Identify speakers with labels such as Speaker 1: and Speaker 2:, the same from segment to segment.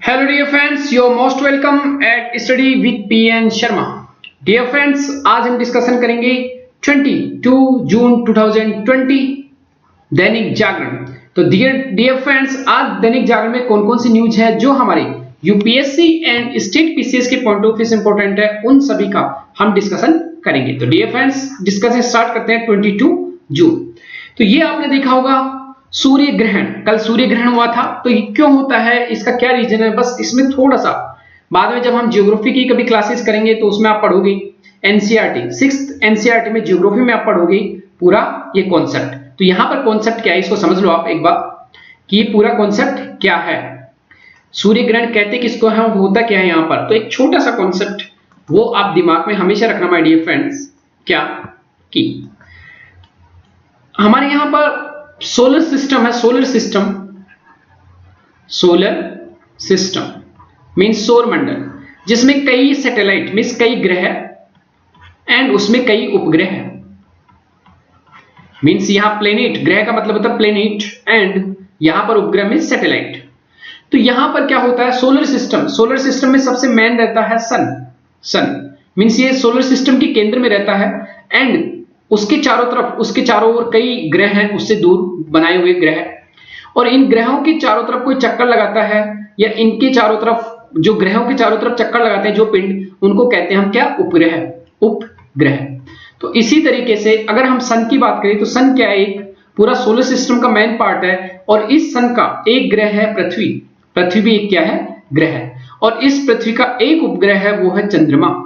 Speaker 1: Hello dear friends, you're most welcome at Study with PN Sharma. Dear friends, आज हम discussion करेंगे 22 जून 2020 दैनिक जागरण। तो dear friends, आज दैनिक जागरण में कौन कौन सी न्यूज है जो हमारे यूपीएससी एंड स्टेट पीसीएस के पॉइंट ऑफ व्यू से इंपॉर्टेंट है, उन सभी का हम डिस्कशन करेंगे। तो डियर फ्रेंड्स, डिस्कशन स्टार्ट करते हैं 22 जून। तो ये आपने देखा होगा सूर्य ग्रहण, कल सूर्य ग्रहण हुआ था। तो ये क्यों होता है, इसका क्या रीजन है, बस इसमें थोड़ा सा बाद में जब हम ज्योग्राफी की कभी क्लासेस करेंगे तो उसमें आप पढ़ोगे एनसीईआरटी 6th एनसीईआरटी में ज्योग्राफी में आप पढ़ोगे पूरा ये कॉन्सेप्ट। तो यहां पर कॉन्सेप्ट क्या है, इसको समझ लो आप एक बार कि ये पूरा कॉन्सेप्ट क्या है, सूर्य ग्रहण कहते किसको है, होता क्या है यहाँ पर। तो एक छोटा सा कॉन्सेप्ट वो आप दिमाग में हमेशा रखना माय डियर फ्रेंड्स, क्या कि हमारे यहां पर सोलर सिस्टम है। सोलर सिस्टम मींस सौर मंडल, जिसमें कई सैटेलाइट मींस कई ग्रह एंड उसमें कई उपग्रह है। मींस यहां प्लेनेट, ग्रह का मतलब होता है प्लेनेट एंड यहां पर उपग्रह मींस सैटेलाइट। तो यहां पर क्या होता है, सोलर सिस्टम में सबसे मेन रहता है सन मींस ये सोलर सिस्टम के केंद्र में रहता है एंड उसके चारों ओर कई ग्रह हैं, उससे दूर बनाए हुए ग्रह, और इन ग्रहों के चारों तरफ कोई चक्कर लगाता है या इनके चारों तरफ जो ग्रहों के चारों तरफ चक्कर लगाते हैं जो पिंड, उनको कहते हैं हम क्या, उपग्रह। तो इसी तरीके से अगर हम सन की बात करें तो सन क्या है, एक पूरा सोलर सिस्टम का मेन पार्ट है, और इस सन का एक ग्रह है पृथ्वी भी एक क्या है, ग्रह है, और इस पृथ्वी का एक उपग्रह है वो है चंद्रमा।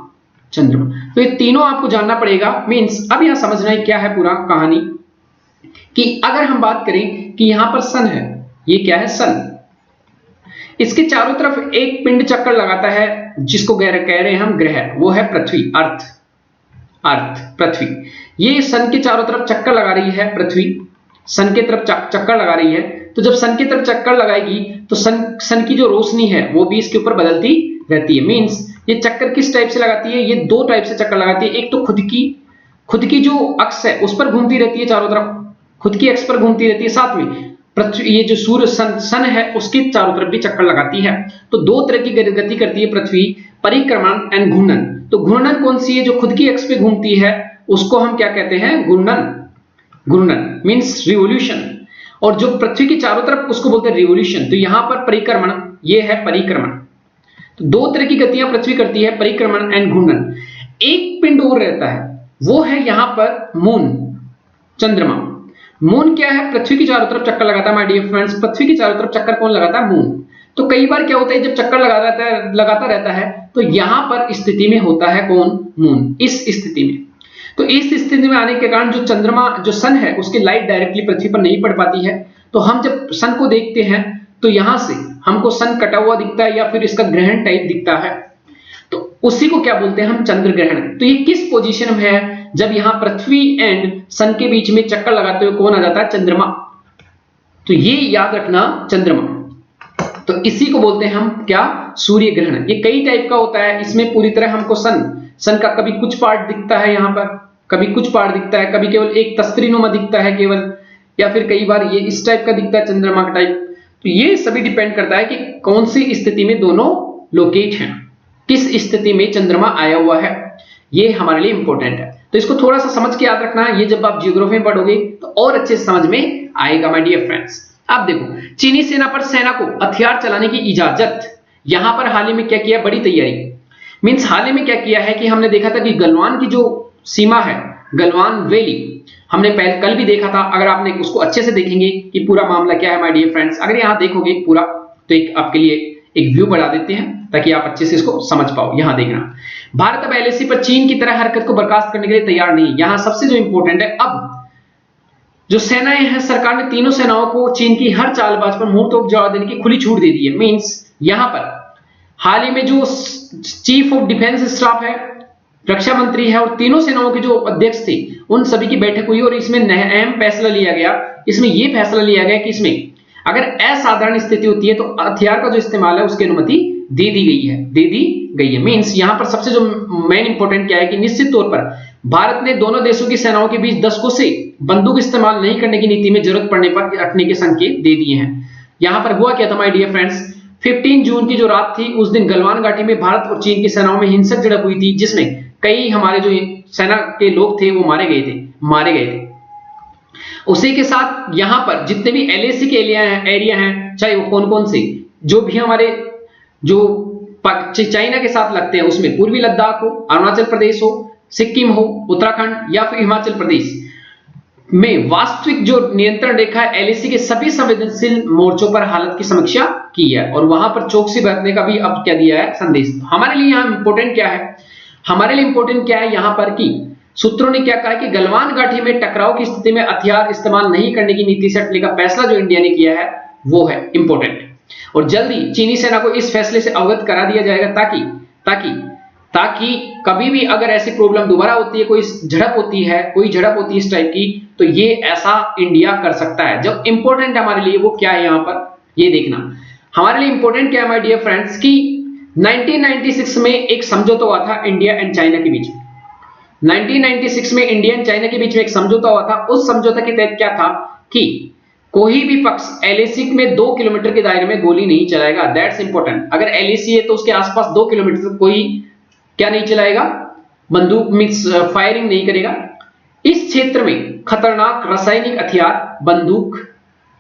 Speaker 1: तो ये तीनों आपको जानना पड़ेगा। मींस अब यहां समझना है क्या है पूरा कहानी, कि अगर हम बात करें कि यहां पर सन है, ये क्या है सन, इसके चारों तरफ एक पिंड चक्कर लगाता है जिसको कह रहे हैं हम ग्रह, वो है पृथ्वी, पृथ्वी। ये सन के चारों तरफ चक्कर लगा रही है, पृथ्वी सन के तरफ चक्कर लगा रही है। तो जब सन की तरफ चक्कर लगाएगी तो सन की जो रोशनी है वो भी इसके ऊपर बदलती रहती है। मींस ये चक्कर किस टाइप से लगाती है, ये दो टाइप से चक्कर लगाती है। एक तो खुद की जो अक्ष है उस पर घूमती रहती है, चारों तरफ खुद की अक्ष पर घूमती रहती है, साथ में पृथ्वी ये जो सूर्य सन है उसके चारों तरफ भी चक्कर लगाती है। तो दो तरह की गति करती है पृथ्वी, परिक्रमण एंड घूर्णन। तो घूर्णन कौन सी है, जो खुद की अक्ष पे घूमती है उसको हम क्या कहते हैं, घूर्णन मींस रिवोल्यूशन, और जो पृथ्वी के चारों तरफ उसको बोलते हैं रिवोल्यूशन। तो यहां पर परिक्रमण, ये है परिक्रमण। तो दो तरह की गतियां पृथ्वी करती है, परिक्रमण एंड घूर्णन। एक पिंड और रहता है, वो है यहां पर मून, चंद्रमा। मून क्या है, पृथ्वी की चारों तरफ चक्कर लगाता है माय डियर फ्रेंड्स। पृथ्वी की चारों तरफ चक्कर कौन लगाता है, मून। तो कई बार क्या होता है, जब चक्कर लगाता रहता है तो यहां पर स्थिति में होता है कौन, मून, इस स्थिति में। तो इस स्थिति में आने के कारण जो चंद्रमा, जो सन है, उसकी लाइट डायरेक्टली पृथ्वी पर नहीं पड़ पाती है। तो हम जब सन को देखते हैं तो यहां से हमको सन कटा हुआ दिखता है या फिर इसका ग्रहण टाइप दिखता है, तो उसी को क्या बोलते हैं हम, चंद्र ग्रहण। तो ये किस पोजीशन में है, जब यहां पृथ्वी एंड सन के बीच में चक्कर लगाते हुए कौन आ जाता है, चंद्रमा। तो ये याद रखना, चंद्रमा। तो इसी को बोलते हैं हम क्या, सूर्य ग्रहण। ये कई टाइप का होता है, इसमें पूरी तरह हमको सन का कभी कुछ पार्ट दिखता है यहां पर, कभी कुछ पार्ट दिखता है, कभी केवल एक तस्तरीनुमा दिखता है केवल, या फिर कई बार ये इस टाइप का दिखता है, चंद्रमा का टाइप। तो ये सभी डिपेंड करता है कि कौन सी स्थिति में दोनों लोकेट हैं, किस स्थिति में चंद्रमा आया हुआ है, ये हमारे लिए इंपॉर्टेंट है। तो इसको थोड़ा सा समझ के याद रखना है, ये जब आप ज्योग्राफी में पढ़ोगे तो और अच्छे से समझ में आएगा माय डियर फ्रेंड्स। अब देखो, चीनी सेना पर सेना को हथियार चलाने की इजाजत, यहां पर हाल ही में क्या किया, बड़ी तैयारी। मींस हाल ही में क्या किया है कि हमने देखा था कि गलवान की जो सीमा है, गलवान वैली, हमने कल भी देखा था। अगर आपने उसको अच्छे से देखेंगे कि पूरा मामला क्या है माय डियर फ्रेंड्स, अगर यहां देखोगे पूरा, तो एक आपके लिए एक व्यू बढ़ा देते हैं ताकि आप अच्छे से इसको समझ पाओ। यहां देखना, भारत अब एलएसी पर चीन की तरह हरकत को बर्खास्त करने के लिए तैयार नहीं। यहां सबसे जो इंपॉर्टेंट है, अब जो सेनाएं हैं, सरकार ने तीनों सेनाओं को चीन की हर चालबाज पर मुंहतोड़ जवाब देने की खुली छूट दे दी है। मींस यहां पर हाल ही में जो चीफ ऑफ डिफेंस स्टाफ है, रक्षा मंत्री है, और तीनों सेनाओं के जो अध्यक्ष थे, उन सभी की बैठक हुई और इसमें अहम फैसला लिया गया। इसमें यह फैसला लिया गया कि इसमें अगर असाधारण स्थिति होती है तो हथियार का जो इस्तेमाल है उसकी अनुमति दे दी गई है। मींस यहां पर सबसे जो मेन इंपॉर्टेंट क्या है कि निश्चित तौर पर भारत ने दोनों देशों की सेनाओं के बीच दशकों से बंदूक इस्तेमाल नहीं करने की नीति में जरूरत पड़ने पर रखने के संकेत दे दिए हैं। यहां पर हुआ क्या था माय डियर फ्रेंड्स, 15 जून की जो रात थी उस दिन गलवान घाटी में भारत और चीन की सेनाओं में हिंसक झड़प हुई थी, जिसमें कई हमारे जो सेना के लोग थे वो मारे गए थे। उसी के साथ यहां पर जितने भी एलएसी के एरिया हैं, चाहे वो कौन कौन से जो भी हमारे जो चाइना के साथ लगते हैं, उसमें पूर्वी लद्दाख हो, अरुणाचल प्रदेश हो, सिक्किम हो, उत्तराखंड या फिर हिमाचल प्रदेश में वास्तविक जो नियंत्रण रेखा है एलएसी के सभी संवेदनशील मोर्चों पर हालत की समीक्षा की है और वहां पर चौकसी बरतने का भी अब क्या दिया है संदेश। हमारे लिए यहां इंपॉर्टेंट क्या है, हमारे लिए इंपॉर्टेंट क्या है यहां पर कि सूत्रों ने क्या कहा कि गलवान घाटी में टकराव की स्थिति में हथियार इस्तेमाल नहीं करने की नीति से हटने का फैसला जो इंडिया ने किया है वो है इंपॉर्टेंट, और जल्दी चीनी सेना को इस फैसले से अवगत करा दिया जाएगा ताकि कभी भी अगर ऐसी प्रॉब्लम दोबारा होती है, कोई झड़प होती है इस टाइप की, तो ये ऐसा इंडिया कर सकता है। जब इंपॉर्टेंट हमारे लिए वो क्या है यहां पर ये देखना, हमारे लिए इंपॉर्टेंट क्या है माय डियर फ्रेंड्स कि 1996 में एक समझौता हुआ था इंडिया एंड चाइना के बीच में। 1996 में इंडिया एंड चाइना के बीच में एक समझौता हुआ था। उस समझौता के तहत क्या था कि कोई भी पक्ष एलएसी में 2 किलोमीटर के दायरे में गोली नहीं चलाएगा। That's important. अगर एलएसी है तो उसके आसपास 2 किलोमीटर तक कोई क्या नहीं चलाएगा, बंदूक मींस फायरिंग नहीं करेगा। इस क्षेत्र में खतरनाक रासायनिक हथियार, बंदूक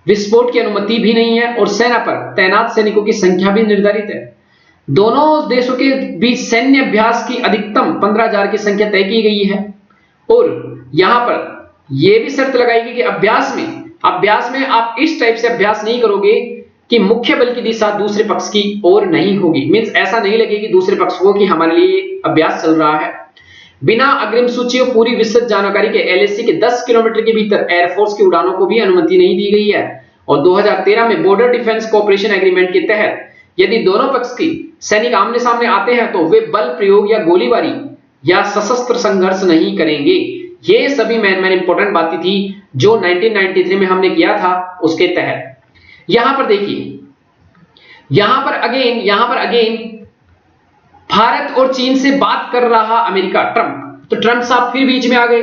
Speaker 1: विस्फोट की अनुमति भी नहीं है और सेना पर तैनात सैनिकों की संख्या भी निर्धारित है। दोनों देशों के बीच सैन्य अभ्यास की अधिकतम 15,000 की संख्या तय की गई है और यहां पर यह भी शर्त लगाई गई कि अभ्यास में आप इस टाइप से अभ्यास नहीं करोगे कि मुख्य बल की दिशा दूसरे पक्ष की ओर नहीं होगी। मींस ऐसा नहीं लगे कि दूसरे पक्ष को कि हमारे लिए अभ्यास चल रहा है। बिना अग्रिम सूची और पूरी विस्तृत जानकारी के एलएसी के 10 किलोमीटर के भीतर एयरफोर्स की उड़ानों को भी अनुमति नहीं दी गई है। और 2013 में बॉर्डर डिफेंस कोऑपरेशन एग्रीमेंट के तहत यदि दोनों पक्ष की सैनिक आमने सामने आते हैं तो वे बल प्रयोग या गोलीबारी या सशस्त्र संघर्ष नहीं करेंगे। ये सभी मेन इंपॉर्टेंट बातें थी जो 1993 में हमने किया था उसके तहत। यहां पर देखिए, यहां पर अगेन भारत और चीन से बात कर रहा अमेरिका, ट्रंप। तो ट्रंप साहब फिर बीच में आ गए।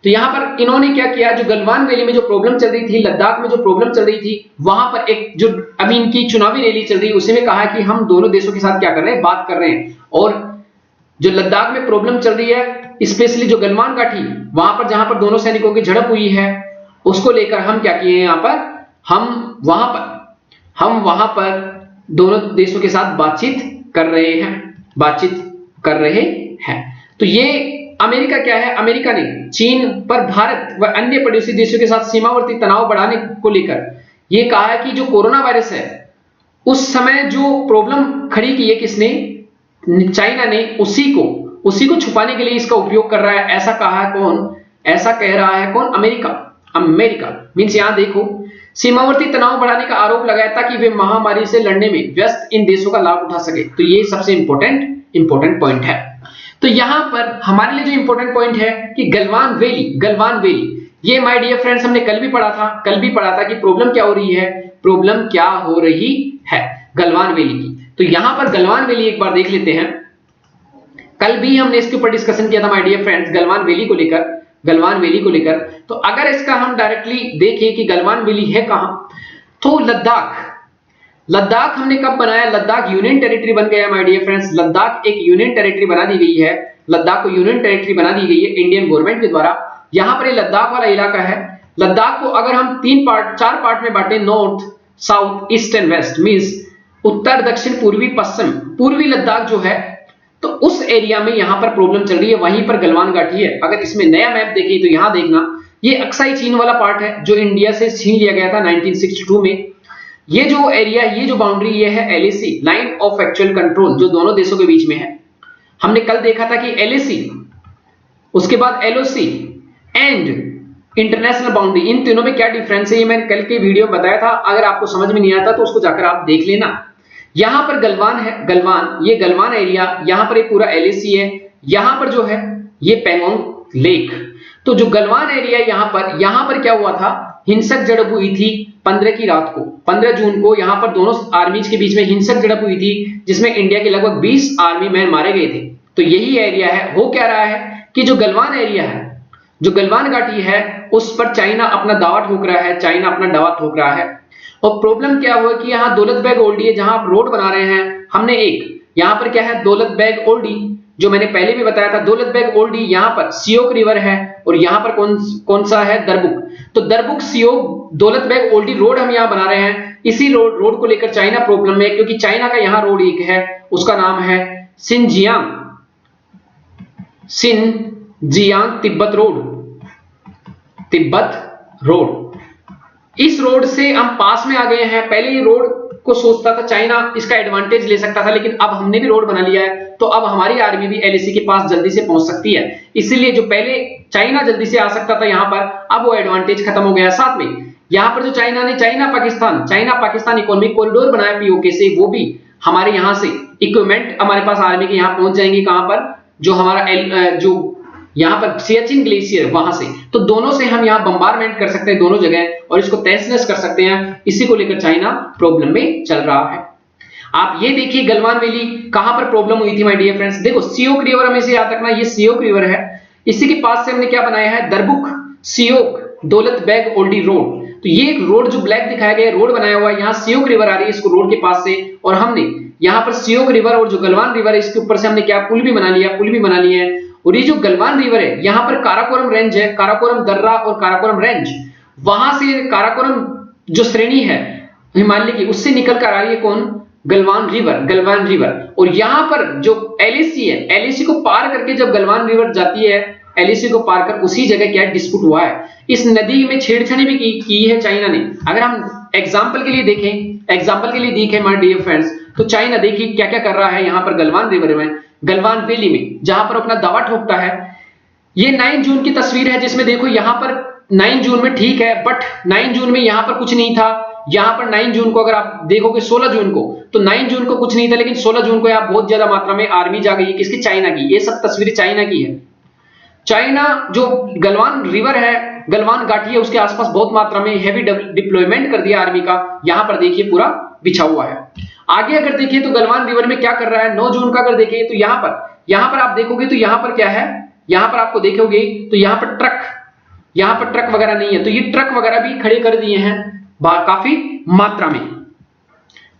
Speaker 1: तो यहां पर इन्होंने क्या किया, जो गलवान वैली में जो प्रॉब्लम चल रही थी, लद्दाख में जो प्रॉब्लम चल रही थी, वहां पर एक जो अभी इनकी चुनावी रैली चल रही है उसी में कहा कि हम दोनों देशों के साथ क्या कर रहे हैं, बात कर रहे हैं। और जो लद्दाख में प्रॉब्लम चल रही है, स्पेशली जो गलवान घाटी वहां पर जहां पर दोनों सैनिकों की झड़प हुई है, उसको लेकर हम क्या किए यहां पर, हम वहां पर दोनों देशों के साथ बातचीत कर रहे हैं। तो ये अमेरिका क्या है, अमेरिका ने चीन पर भारत व अन्य पड़ोसी देशों के साथ सीमावर्ती तनाव बढ़ाने को लेकर यह कहा है कि जो कोरोना वायरस है उस समय जो प्रॉब्लम खड़ी की है किसने, चाइना ने, उसी को छुपाने के लिए इसका उपयोग कर रहा है। ऐसा कहा है कौन, ऐसा कह रहा है कौन, अमेरिका। मींस यहां देखो, सीमावर्ती तनाव बढ़ाने का आरोप लगाया ताकि वे महामारी से लड़ने में व्यस्त इन देशों का लाभ उठा सके। तो ये सबसे इंपॉर्टेंट पॉइंट है। तो यहां पर हमारे लिए जो इंपॉर्टेंट पॉइंट है कि गलवान वैली, ये माय डियर फ्रेंड्स हमने कल भी पढ़ा था कि प्रॉब्लम क्या हो रही है गलवान वैली की। तो यहां पर गलवान वैली एक बार देख लेते हैं। कल भी हमने इसके ऊपर डिस्कशन किया था my dear friends, Galwan valley को लेकर। तो अगर इसका हम डायरेक्टली देखें कि गलवान वैली है कहां, तो लद्दाख हमने कब बनाया, लद्दाख यूनियन टेरिटरी बन गया माय डियर फ्रेंड्स। लद्दाख एक यूनियन टेरिटरी बना दी गई है, लद्दाख को यूनियन टेरिटरी बना दी गई है इंडियन गवर्नमेंट के द्वारा। यहां पर ये लद्दाख वाला इलाका है। लद्दाख को अगर हम 4 पार्ट में बांटे, north, south, east and west, means उत्तर, दक्षिण, पूर्वी, पश्चिम, पूर्वी लद्दाख जो है, तो उस एरिया में यहां पर प्रॉब्लम चल रही है, वहीं पर गलवान घाटी है। अगर इसमें नया मैप देखें तो यहां देखना, ये अक्साई चीन वाला पार्ट है जो इंडिया से छीन लिया गया था 1962 में। ये जो एरिया, ये जो बाउंड्री, ये है LAC, line of actual control, जो दोनों देशों के बीच में है। हमने कल देखा था कि एलएसी, उसके बाद एलओसी एंड इंटरनेशनल बाउंड्री, इन तीनों में क्या डिफरेंस है ये मैंने कल के वीडियो में बताया था। अगर आपको समझ में नहीं आता तो उसको जाकर आप देख लेना। यहां पर गलवान है, ये गलवान एरिया, यहां पर एक पूरा एलएसी है, यहां पर जो है ये पैंगोंग लेक। तो जो गलवान एरिया यहां पर क्या हुआ था, हिंसक झड़प हुई थी 15 जून को यहां पर दोनों आर्मीज के बीच में हिंसक झड़प हुई थी, जिसमें इंडिया के लगभग 20 आर्मी मैन मारे गए थे। तो यही एरिया है। हो क्या रहा है कि जो गलवान एरिया है, जो गलवान घाटी है, उस पर चाइना अपना दावा ठोक रहा है, और प्रॉब्लम क्या हुआ कि यहाँ दौलत बेग ओल्डी है, जहां आप रोड बना रहे हैं, हमने एक यहाँ पर क्या है दौलत बेग ओल्डी, जो मैंने पहले भी बताया था दौलत बेग ओल्डी, यहाँ पर सियोक रिवर है और यहाँ पर कौन सा है दरबुक। तो दरबुक सियोक दौलत बेग ओल्डी रोड हम यहाँ बना रहे हैं। इसी रोड को लेकर चाइना प्रॉब्लम में, क्योंकि चाइना का यहाँ रोड एक है, उसका नाम है सिनजियांग तिब्बत रोड। इस रोड से हम पास में आ गए हैं। पहले ये रोड को सोचता था चाइना, इसका एडवांटेज ले सकता था, लेकिन अब हमने भी रोड बना लिया है, तो अब हमारी आर्मी भी एलएसी के पास जल्दी से पहुंच सकती है। इसीलिए जो पहले चाइना जल्दी से आ सकता था यहाँ पर, अब वो एडवांटेज खत्म हो गया। साथ में यहाँ पर जो चाइना ने चाइना पाकिस्तान इकोनॉमिक कॉरिडोर बनाया पीओके से, वो भी हमारे यहाँ से इक्विपमेंट हमारे पास आर्मी के यहाँ पहुंच जाएंगे। कहां पर, जो हमारा जो यहाँ पर सियाचिन ग्लेशियर वहां से, तो दोनों से हम यहाँ बम्बारमेंट कर सकते हैं दोनों जगह, और इसको तहस-नहस कर सकते हैं। इसी को लेकर चाइना प्रॉब्लम में चल रहा है। आप ये देखिए गलवान वैली कहां पर प्रॉब्लम हुई थी माय डियर फ्रेंड्स। देखो सियोक रिवर हमें से याद रखना, ये सियोक रिवर है, इसी के पास से हमने क्या बनाया है दरबुक सियोक दौलत बेग ओल्डी रोड। तो ये एक रोड जो ब्लैक दिखाया गया रोड बनाया हुआ है, यहाँ सियोक रिवर आ रही है इसको रोड के पास से, और हमने यहाँ पर सियोक रिवर और जो गलवान रिवर है इसके ऊपर से हमने क्या पुल भी बना लिया है। और ये जो गलवान रिवर है, यहाँ पर काराकोरम रेंज है, काराकोरम दर्रा और काराकोरम रेंज, वहां से काराकोरम जो श्रेणी है हिमालय की, उससे निकल कर आ रही है कौन, गलवान रिवर। और यहाँ पर जो एलएसी है, एलएसी को पार करके जब गलवान रिवर जाती है, एलएसी को पार कर उसी जगह क्या डिस्प्यूट हुआ है। इस नदी में छेड़छाड़ी भी की है चाइना ने। अगर हम एग्जाम्पल के लिए देखें माय डियर फ्रेंड्स, तो चाइना देखिए क्या क्या कर रहा है यहाँ पर गलवान रिवर में, गलवान वैली में, जहां पर अपना दावा ठोकता है। ये 9 जून की तस्वीर है, जिसमें देखो यहाँ पर 9 जून में ठीक है, बट 9 जून में यहाँ पर कुछ नहीं था। यहाँ पर 9 जून को अगर आप देखोगे 16 जून को, तो 9 जून को कुछ नहीं था, लेकिन 16 जून को यहाँ बहुत ज्यादा मात्रा में आर्मी जा गई है। किसकी, चाइना की। ये सब तस्वीरें चाइना की है। चाइना जो गलवान रिवर है, गलवान घाटी है, उसके आसपास बहुत मात्रा में हैवी डिप्लॉयमेंट कर दिया आर्मी का। यहाँ पर देखिए पूरा बिछा हुआ है। आगे अगर देखिए तो गलवान रिवर में क्या कर रहा है, 9 जून का अगर देखिए तो यहाँ पर आप देखोगे तो यहाँ पर क्या है, यहाँ पर आपको देखोगे तो यहाँ पर ट्रक वगैरह नहीं है, तो ये ट्रक वगैरह भी खड़े कर दिए हैं काफी मात्रा में।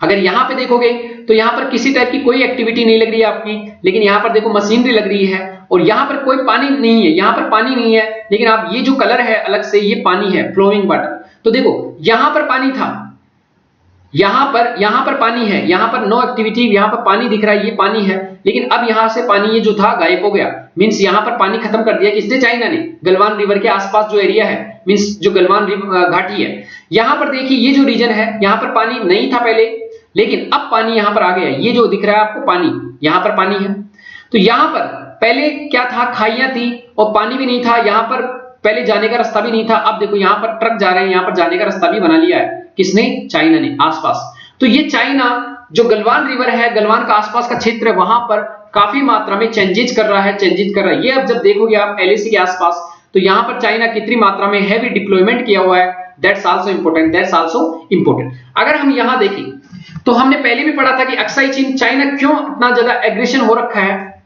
Speaker 1: अगर यहाँ पे देखोगे तो यहाँ पर किसी टाइप की कोई एक्टिविटी नहीं लग रही है आपकी, लेकिन यहाँ पर देखो मशीनरी लग रही है, और यहाँ पर कोई पानी नहीं है, यहाँ पर पानी नहीं है, लेकिन आप ये जो कलर है अलग से, ये पानी है, फ्लोइंग वाटर। तो देखो यहाँ पर पानी था, यहाँ पर पानी है, यहाँ पर नो एक्टिविटी, यहाँ पर पानी दिख रहा है, ये पानी है, लेकिन अब यहाँ से पानी ये जो था गायब हो गया। मींस यहाँ पर पानी खत्म कर दिया किसने, चाइना ने। गलवान रिवर के आसपास जो एरिया है, मींस जो गलवान घाटी है, यहाँ पर देखिए ये जो रीजन है, यहाँ पर पानी नहीं था पहले, लेकिन अब पानी यहाँ पर आ गया। ये जो दिख रहा है आपको पानी, यहाँ पर पानी है। तो यहाँ पर पहले क्या था, खाइयां थी और पानी भी नहीं था, यहाँ पर पहले जाने का रास्ता भी नहीं था। अब देखो यहाँ पर ट्रक जा रहे हैं, यहाँ पर जाने का रास्ता भी बना लिया है, किसने, चाइना ने आसपास। तो ये चाइना जो गलवान रिवर है, गलवान का आसपास का क्षेत्र है, वहां पर काफी मात्रा में चेंजेस कर रहा है। ये अब जब देखोगे आप एलएसी के आसपास, तो यहाँ पर चाइना कितनी मात्रा में हैवी डिप्लॉयमेंट किया हुआ है, दैट्स आल्सो इंपॉर्टेंट। अगर हम यहाँ देखें तो हमने पहले भी पढ़ा था कि अक्साई चीन, चाइना क्यों इतना ज्यादा एग्रेशन हो रखा है।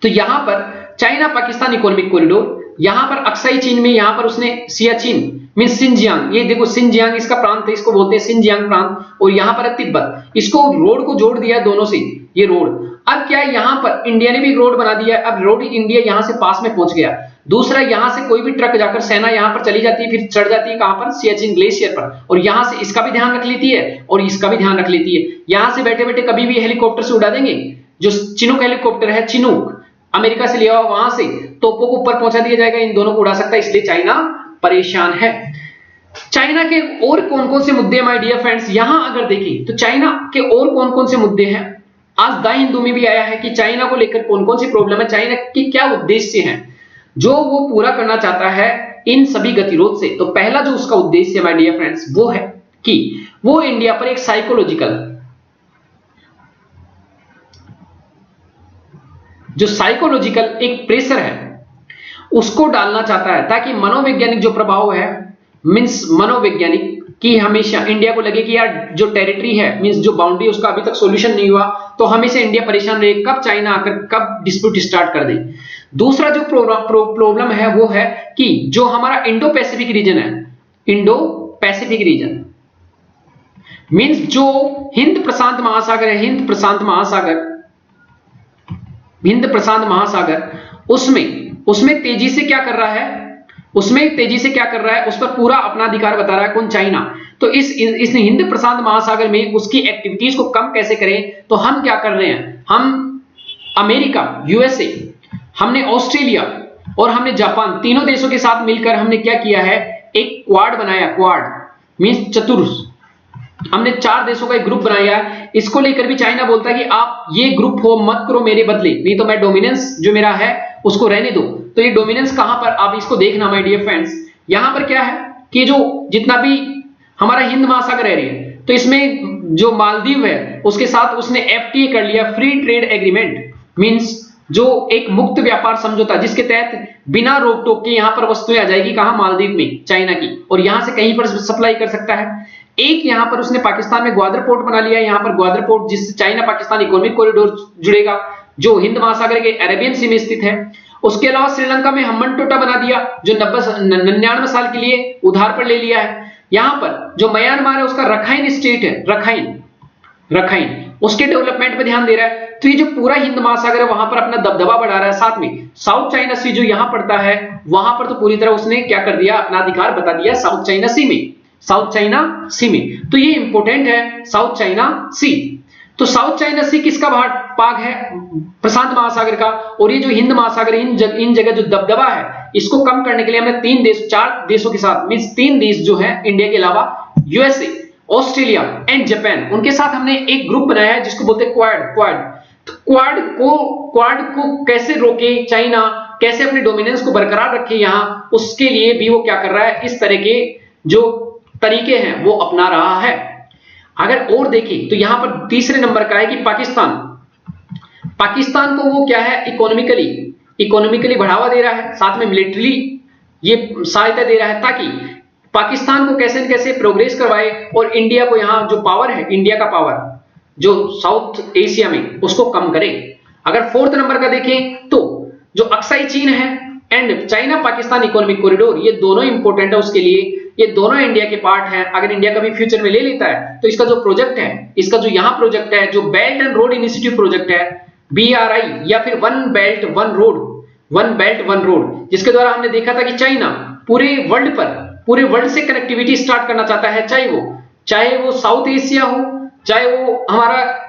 Speaker 1: तो यहाँ पर चाइना पाकिस्तान इकोनॉमिक कॉरिडोर, यहाँ पर अक्साई चीन में, यहाँ पर उसने सियाचिन मींस सिनजियांग, ये देखो सिनजियांग इसका प्रांत है, इसको बोलते हैं सिनजियांग प्रांत, और यहाँ पर है तिब्बत, इसको रोड को जोड़ दिया दोनों से, ये रोड। अब क्या है, यहाँ पर इंडिया ने भी रोड बना दिया, अब रोड इंडिया यहाँ से पास में पहुंच गया। दूसरा, यहाँ से कोई भी ट्रक जाकर सेना यहाँ पर चली जाती है, फिर चढ़ जाती है कहां पर, सियाचिन ग्लेशियर पर, और यहाँ से इसका भी ध्यान रख लेती है और इसका भी ध्यान रख लेती है। यहाँ से बैठे बैठे कभी भी हेलीकॉप्टर से उड़ा देंगे, जो चिनूक हेलीकॉप्टर है, चिनूक अमेरिका से लिया हुआ, वहां से तोपों को ऊपर पहुंचा दिया जाएगा, इन दोनों को उड़ा सकता है, इसलिए चाइना परेशान है। चाइना के और कौन कौन से मुद्दे माय डियर फ्रेंड्स, यहां अगर देखें तो चाइना के और कौन कौन से मुद्दे हैं। आज द हिंदू में भी आया है कि चाइना को लेकर कौन कौन सी प्रॉब्लम है, चाइना के क्या उद्देश्य हैं जो वो पूरा करना चाहता है इन सभी गतिरोध से। तो पहला जो उसका उद्देश्य है माय डियर फ्रेंड्स, वो है कि वो इंडिया पर एक साइकोलॉजिकल एक प्रेशर है उसको डालना चाहता है, ताकि मनोवैज्ञानिक जो प्रभाव है, मींस मनोवैज्ञानिक कि हमेशा इंडिया को लगे कि यार जो टेरिटरी है, मींस जो बाउंड्री, उसका अभी तक सॉल्यूशन नहीं हुआ, तो हमेशा इंडिया परेशान रहे, कब चाइना आकर कब डिस्प्यूट स्टार्ट कर दे। दूसरा जो प्रॉब्लम है वो है कि जो हमारा इंडो पैसिफिक रीजन है, इंडो पैसिफिक रीजन, मींस जो हिंद प्रशांत महासागर है, हिंद प्रशांत महासागर उसमें तेजी से क्या कर रहा है, उस पर पूरा अपना अधिकार बता रहा है कौन, चाइना। तो इस हिंद प्रशांत महासागर में उसकी एक्टिविटीज को कम कैसे करें, तो हम क्या कर रहे हैं, हम अमेरिका, यूएसए, हमने ऑस्ट्रेलिया और हमने जापान, तीनों देशों के साथ मिलकर हमने क्या किया है, एक क्वाड बनाया। क्वाड मींस चतुर्थ, हमने 4 देशों का एक ग्रुप बनाया। इसको लेकर भी चाइना बोलता है कि आप ये ग्रुप हो मत करो मेरे बदले, नहीं तो मैं डोमिनेंस जो मेरा है उसको रहने दो। तो ये डोमिनेंस कहां पर, आप इसको देखना माय डियर फ्रेंड्स, यहां पर क्या है कि जो जितना भी हमारा हिंद महासागर एरिया है, तो इसमें जो मालदीव है उसके साथ उसने एफटीए कर लिया, फ्री ट्रेड एग्रीमेंट, मींस जो एक मुक्त व्यापार समझौता, जिसके तहत बिना रोक टोक के यहां पर वस्तुएं आ जाएगी, कहां, मालदीव में, चाइना की, और यहां से कहीं पर सप्लाई कर सकता है। एक यहां पर उसने पाकिस्तान में ग्वादर पोर्ट बना लिया, यहां पर ग्वादर पोर्ट जिससे चाइना पाकिस्तान इकोनॉमिक कॉरिडोर जुड़ेगा, जो हिंद महासागर के अरेबियन सी में स्थित है। उसके अलावा श्रीलंका में हम्बनटोटा बना दिया, जो 99 साल के लिए उधार पर ले लिया है। यहां पर जो म्यांमार है उसका रखाइन स्टेट है, रखाइन उसके डेवलपमेंट पे ध्यान दे रहा है। तो ये जो पूरा हिंद महासागर है वहां पर अपना दबदबा बढ़ा रहा है। साथ में साउथ चाइना सी जो यहां पड़ता है, वहां पर तो पूरी तरह उसने क्या कर दिया, अपना अधिकार बता दिया साउथ चाइना सी में, तो ये इंपॉर्टेंट है साउथ चाइना सी। तो साउथ चाइना सी किसका भाग है, प्रशांत महासागर का। और ये जो हिंद महासागर, इन जगह जो दबदबा है, इसको कम करने के लिए हमने 4 देशों के साथ, मींस 3 देश जो है इंडिया के अलावा, यूएसए, ऑस्ट्रेलिया एंड जापान, उनके साथ हमने एक ग्रुप बनाया है जिसको बोलते हैं क्वाड। तो क्वाड को कैसे रोके चाइना, कैसे अपने डोमिनेंस को बरकरार रखे यहां, उसके लिए भी वो क्या कर रहा है, इस तरह के जो तरीके हैं वो अपना रहा है। अगर और देखें तो यहां पर तीसरे नंबर का है कि पाकिस्तान को वो क्या है, इकोनॉमिकली बढ़ावा दे रहा है, साथ में मिलिट्री ये सहायता दे रहा है, ताकि पाकिस्तान को कैसे न कैसे प्रोग्रेस करवाए और इंडिया को, यहां जो पावर है, इंडिया का पावर जो साउथ एशिया में, उसको कम करे। अगर 4th नंबर का देखें तो जो अक्साई चीन है and China Pakistan economic corridor, ये दोनों इंपॉर्टेंट है उसके लिए, ये दोनों इंडिया के पार्ट हैं। अगर इंडिया कभी फ्यूचर में ले लेता है तो इसका जो प्रोजेक्ट है, इसका जो यहां प्रोजेक्ट है, जो belt and road initiative project है, BRI, या फिर वन बेल्ट वन रोड, जिसके द्वारा हमने देखा था कि चाइना पूरे वर्ल्ड से कनेक्टिविटी स्टार्ट करना चाहता है, चाहे वो साउथ एशिया हो, चाहे वो हमारा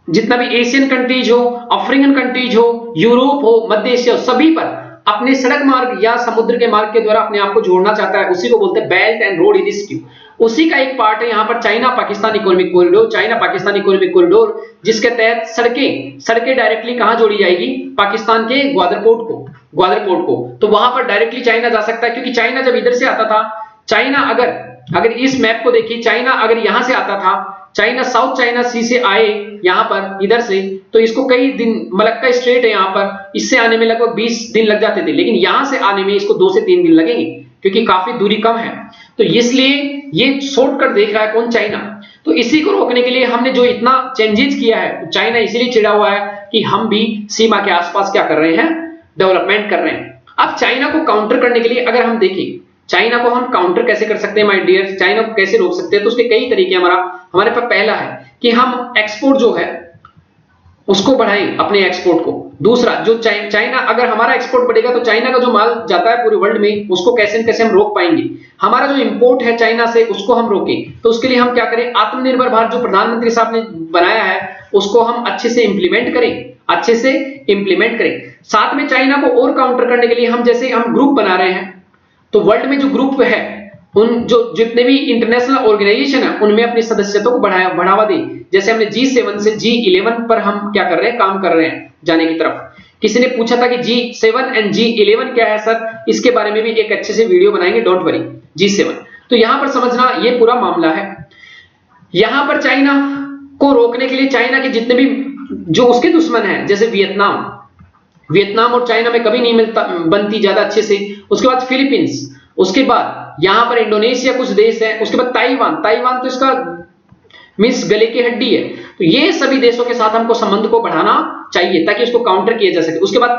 Speaker 1: जितना भी एशियन कंट्रीज हो, अफ्रीकन कंट्रीज हो, यूरोप हो, मध्य एशिया हो, सभी पर अपने सड़क मार्ग या समुद्र के मार्ग के द्वारा अपने आप को जोड़ना चाहता है। उसी को बोलते हैं बेल्ट एंड रोड इनिशिएटिव। उसी का एक पार्ट है यहाँ पर चाइना पाकिस्तान इकोनॉमिक कॉरिडोर, जिसके तहत सड़कें डायरेक्टली कहां जोड़ी जाएगी, पाकिस्तान के ग्वादर पोर्ट को। तो वहां पर डायरेक्टली चाइना जा सकता है, क्योंकि चाइना जब इधर से आता था, चाइना अगर इस मैप को देखिए, चाइना अगर यहां से आता था, चाइना साउथ चाइना सी से आए यहां पर इधर से, तो इसको कई दिन, मलक्का स्ट्रेट है यहां पर, इससे आने में लगभग 20 दिन लग जाते थे, लेकिन यहां से आने में इसको 2 से 3 दिन लगेंगे, क्योंकि काफी दूरी कम है। तो इसलिए ये शॉर्टकट देख रहा है कौन, चाइना। तो इसी को रोकने के लिए हमने जो इतना चेंजेस किया है, चाइना इसीलिए चिढ़ा हुआ है कि हम भी सीमा के आसपास क्या कर रहे हैं, डेवलपमेंट कर रहे हैं। अब चाइना को काउंटर करने के लिए अगर हम देखें, चाइना को हम काउंटर कैसे कर सकते हैं माय डियर, चाइना को कैसे रोक सकते हैं, तो उसके कई तरीके हमारे पास। पहला है कि हम एक्सपोर्ट जो है उसको बढ़ाएं, अपने एक्सपोर्ट को। दूसरा, जो चाइना, अगर हमारा एक्सपोर्ट बढ़ेगा तो चाइना का जो माल जाता है पूरे वर्ल्ड में, उसको कैसे न कैसे हम रोक पाएंगे। हमारा जो इंपोर्ट है चाइना से, उसको हम रोकें, तो उसके लिए हम क्या करें, आत्मनिर्भर भारत जो प्रधानमंत्री साहब ने बनाया है, उसको हम अच्छे से इंप्लीमेंट करें। साथ में चाइना को और काउंटर करने के लिए हम ग्रुप बना रहे हैं, तो वर्ल्ड में जो ग्रुप है, उन जो जितने भी इंटरनेशनल ऑर्गेनाइजेशन है, उनमें अपनी सदस्यता को बढ़ावा दे। जैसे हमने G7 से G11 पर हम क्या कर रहे हैं, काम कर रहे हैं जाने की तरफ। किसी ने पूछा था कि G7 एंड G11 क्या है सर, इसके बारे में भी एक अच्छे से वीडियो बनाएंगे, डोंट वरी। G7, तो यहां पर समझना ये पूरा मामला है। यहां पर चाइना को रोकने के लिए, चाइना के जितने भी जो उसके दुश्मन हैं, जैसे वियतनाम और चाइना में कभी नहीं बनती ज्यादा अच्छे से। उसके बाद फिलीपींस, उसके बाद यहां पर इंडोनेशिया, कुछ देश हैं, उसके बाद ताइवान तो इसका मींस गले की हड्डी है। तो ये सभी देशों के साथ हमको संबंध को बढ़ाना चाहिए ताकि उसको काउंटर किया जा सके। उसके बाद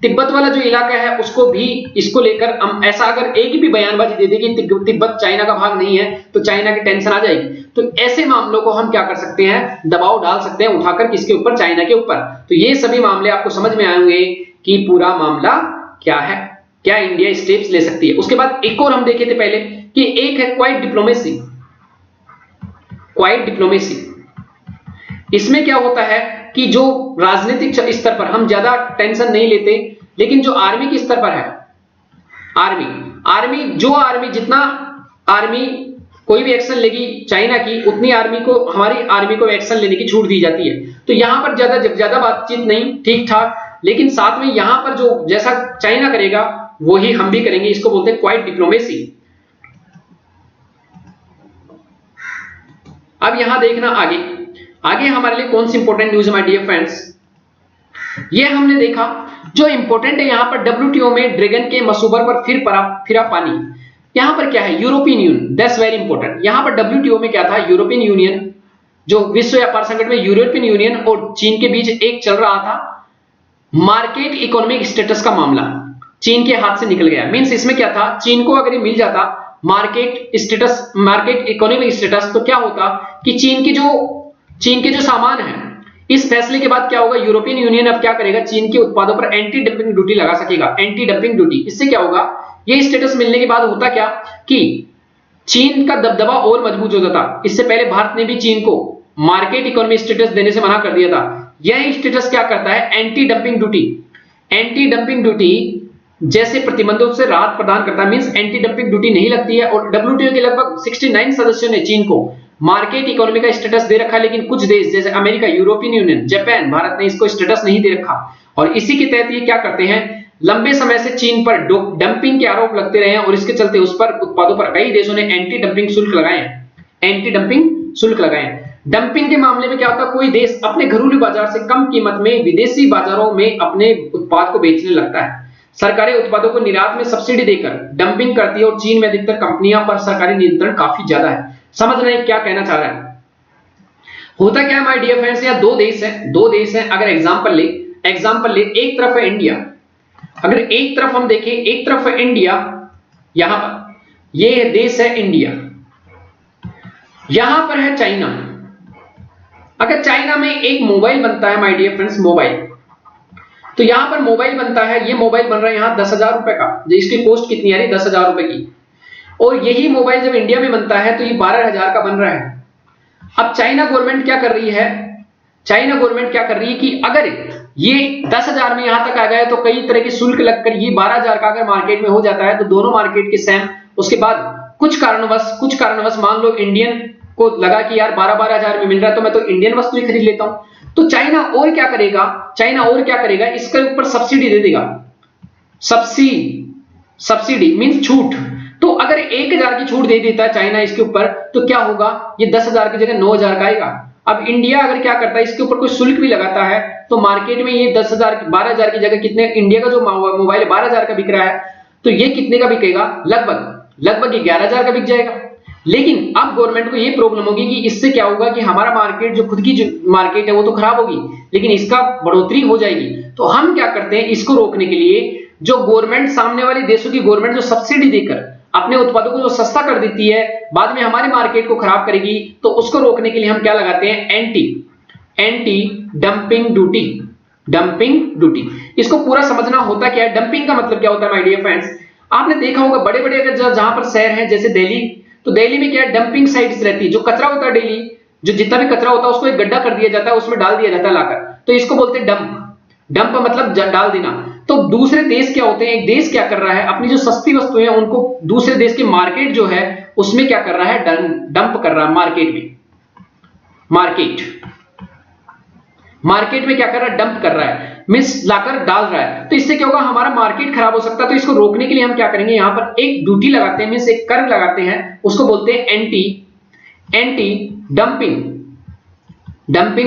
Speaker 1: तिब्बत वाला जो इलाका है उसको भी, इसको लेकर हम ऐसा अगर एक भी बयानबाजी दे देगी तिब्बत चाइना का भाग नहीं है तो चाइना की टेंशन आ जाएगी। तो ऐसे मामलों को हम क्या कर सकते हैं, दबाव डाल सकते हैं उठाकर, किसके ऊपर, चाइना के ऊपर। तो ये सभी मामले आपको समझ में आएंगे कि पूरा मामला क्या है, क्या इंडिया स्टेप्स ले सकती है। उसके बाद एक और हम देखे थे पहले कि एक है क्वाइट डिप्लोमेसी। क्वाइट डिप्लोमेसी, इसमें क्या होता है कि जो राजनीतिक स्तर पर हम ज्यादा टेंशन नहीं लेते, लेकिन जो आर्मी के स्तर पर है, आर्मी जितना आर्मी कोई भी एक्शन लेगी चाइना की, उतनी आर्मी को, हमारी आर्मी को एक्शन लेने की छूट दी जाती है। तो यहां पर ज्यादा बातचीत नहीं, ठीक ठाक, लेकिन साथ में यहां पर जो जैसा चाइना करेगा वही हम भी करेंगे, इसको बोलते हैं क्वाइट डिप्लोमेसी। अब यहां देखना आगे हमारे लिए कौन सी इंपॉर्टेंट न्यूज है माय डियर फ्रेंड्स। ये हमने देखा जो इंपॉर्टेंट है यहां पर, डब्ल्यूटीओ में ड्रैगन के मसूबर पर फिरा पानी। यहां पर क्या है, European union, that's very important. यहां पर डब्ल्यूटीओ में क्या था, यूरोपियन यूनियन, जो विश्व व्यापार संगठन में यूरोपियन यूनियन और चीन के बीच एक चल रहा था मार्केट इकोनॉमिक स्टेटस का मामला, चीन के हाथ से निकल गया। मींस इसमें क्या था, चीन को अगर ये मिल जाता market status, market economic status, तो क्या होता कि चीन के जो सामान है, इस फैसले के बाद क्या होगा, यूरोपियन यूनियन अब क्या करेगा, चीन के उत्पादों पर एंटी डंपिंग ड्यूटी लगा सकेगा, एंटी डंपिंग ड्यूटी। इससे क्या होगा, ये स्टेटस मिलने के बाद होता क्या कि चीन का दबदबा और मजबूत हो जाता। इससे पहले भारत ने भी चीन को मार्केट इकोनॉमी स्टेटस देने से मना कर दिया था। यह स्टेटस क्या करता है, anti dumping duty, anti dumping duty जैसे प्रतिबंधों से राहत प्रदान करता है। मींस एंटी डंपिंग ड्यूटी नहीं लगती है। और डब्ल्यूटीओ के लगभग 69 सदस्यों ने चीन को मार्केट इकोनॉमी का स्टेटस दे रखा है, लेकिन कुछ देश जैसे America, European union, Japan, Bharat ने इसको स्टेटस नहीं दे रखा। और इसी के तहत ये क्या करते हैं, लंबे समय से चीन पर डंपिंग के आरोप लगते रहे हैं और इसके चलते उस पर उत्पादों पर कई देशों ने एंटी डंपिंग शुल्क लगाए हैं, एंटी डंपिंग शुल्क लगाए हैं। डंपिंग के मामले में क्या होता है, कोई देश अपने घरेलू बाजार से कम कीमत में विदेशी बाजारों में अपने उत्पाद को बेचने लगता है। सरकारें उत्पादों को निर्यात में सब्सिडी देकर डंपिंग करती है और चीन में अधिकतर कंपनियों पर सरकारी नियंत्रण काफी ज्यादा है। समझ रहे हैं क्या कहना चाह रहा है। होता क्या है माय डियर फ्रेंड्स, यहाँ दो देश हैं। अगर एग्जांपल ले, एक तरफ है इंडिया, अगर एक तरफ हम देखें, एक तरफ है इंडिया, यहां पर ये देश है इंडिया, यहां पर है चाइना। अगर चाइना में एक मोबाइल बनता है माय डियर फ्रेंड्स, मोबाइल, तो यहां पर मोबाइल बनता है, ये मोबाइल बन रहा है यहां 10,000 रुपए का, जिसकी कॉस्ट कितनी आ रही है, 10,000 रुपए की। और यही मोबाइल जब इंडिया में बनता है तो ये 12,000 का बन रहा है। अब चाइना गवर्नमेंट क्या कर रही है, कि अगर ये 10,000 में यहां तक आ गया तो कई तरह के शुल्क लगकर ये 12,000 का अगर मार्केट में हो जाता है तो दोनों मार्केट के सेम। उसके बाद कुछ कारणवश मान लो इंडियन को लगा कि यार 12,000 में मिल रहा है तो मैं तो इंडियन वस्तु ही खरीद लेता हूं। तो चाइना और क्या करेगा, इसके ऊपर सब्सिडी दे देगा। सब्सिडी मींस छूट। तो अगर 1,000 की छूट दे देता है चाइना इसके ऊपर, तो क्या होगा, ये 10,000 की जगह 9,000 का आएगा। अब इंडिया अगर क्या करता है, इसके ऊपर कोई शुल्क भी लगाता है, तो मार्केट में ये 12,000 की जगह कितने, इंडिया का जो मोबाइल 12,000 का बिक रहा है, तो ये कितने का बिकेगा, लगभग 11,000 का बिक जाएगा। लेकिन अब गवर्नमेंट को ये प्रॉब्लम होगी कि इससे क्या होगा कि हमारा मार्केट, जो खुद की जो मार्केट है वो तो खराब होगी, लेकिन इसका बढ़ोतरी हो जाएगी। तो हम क्या करते हैं, इसको रोकने के लिए जो गवर्नमेंट, सामने वाले देशों की गवर्नमेंट जो सब्सिडी देकर अपने उत्पादों को जो सस्ता कर देती है, बाद में हमारे मार्केट को खराब करेगी, तो उसको रोकने के लिए हम क्या लगाते हैं, एंटी डंपिंग ड्यूटी। इसको पूरा समझना होता क्या है, डंपिंग का मतलब क्या होता है माय डियर फ्रेंड्स। आपने देखा होगा बड़े अगर जहां पर शहर हैं जैसे दिल्ली, तो दिल्ली में क्या है, डंपिंग साइट्स रहती है। जो कचरा होता है डेली, जो जितना भी कचरा होता है उसको एक गड्ढा कर दिया जाता है, उसमें डाल दिया जाता है लाकर, तो इसको बोलते हैं डंप मतलब डाल देना। तो दूसरे देश क्या होते हैं, एक देश क्या कर रहा है, अपनी जो सस्ती वस्तुएं हैं उनको दूसरे देश के मार्केट जो है उसमें क्या कर रहा है, डंप कर रहा है मार्केट में क्या कर रहा है, डंप कर रहा है, मींस लाकर डाल रहा है। तो इससे क्या होगा, हमारा मार्केट खराब हो सकता है। तो इसको रोकने के लिए हम क्या करेंगे, यहां पर एक ड्यूटी लगाते हैं, मींस एक कर लगाते हैं, उसको बोलते हैं एंटी डंपिंग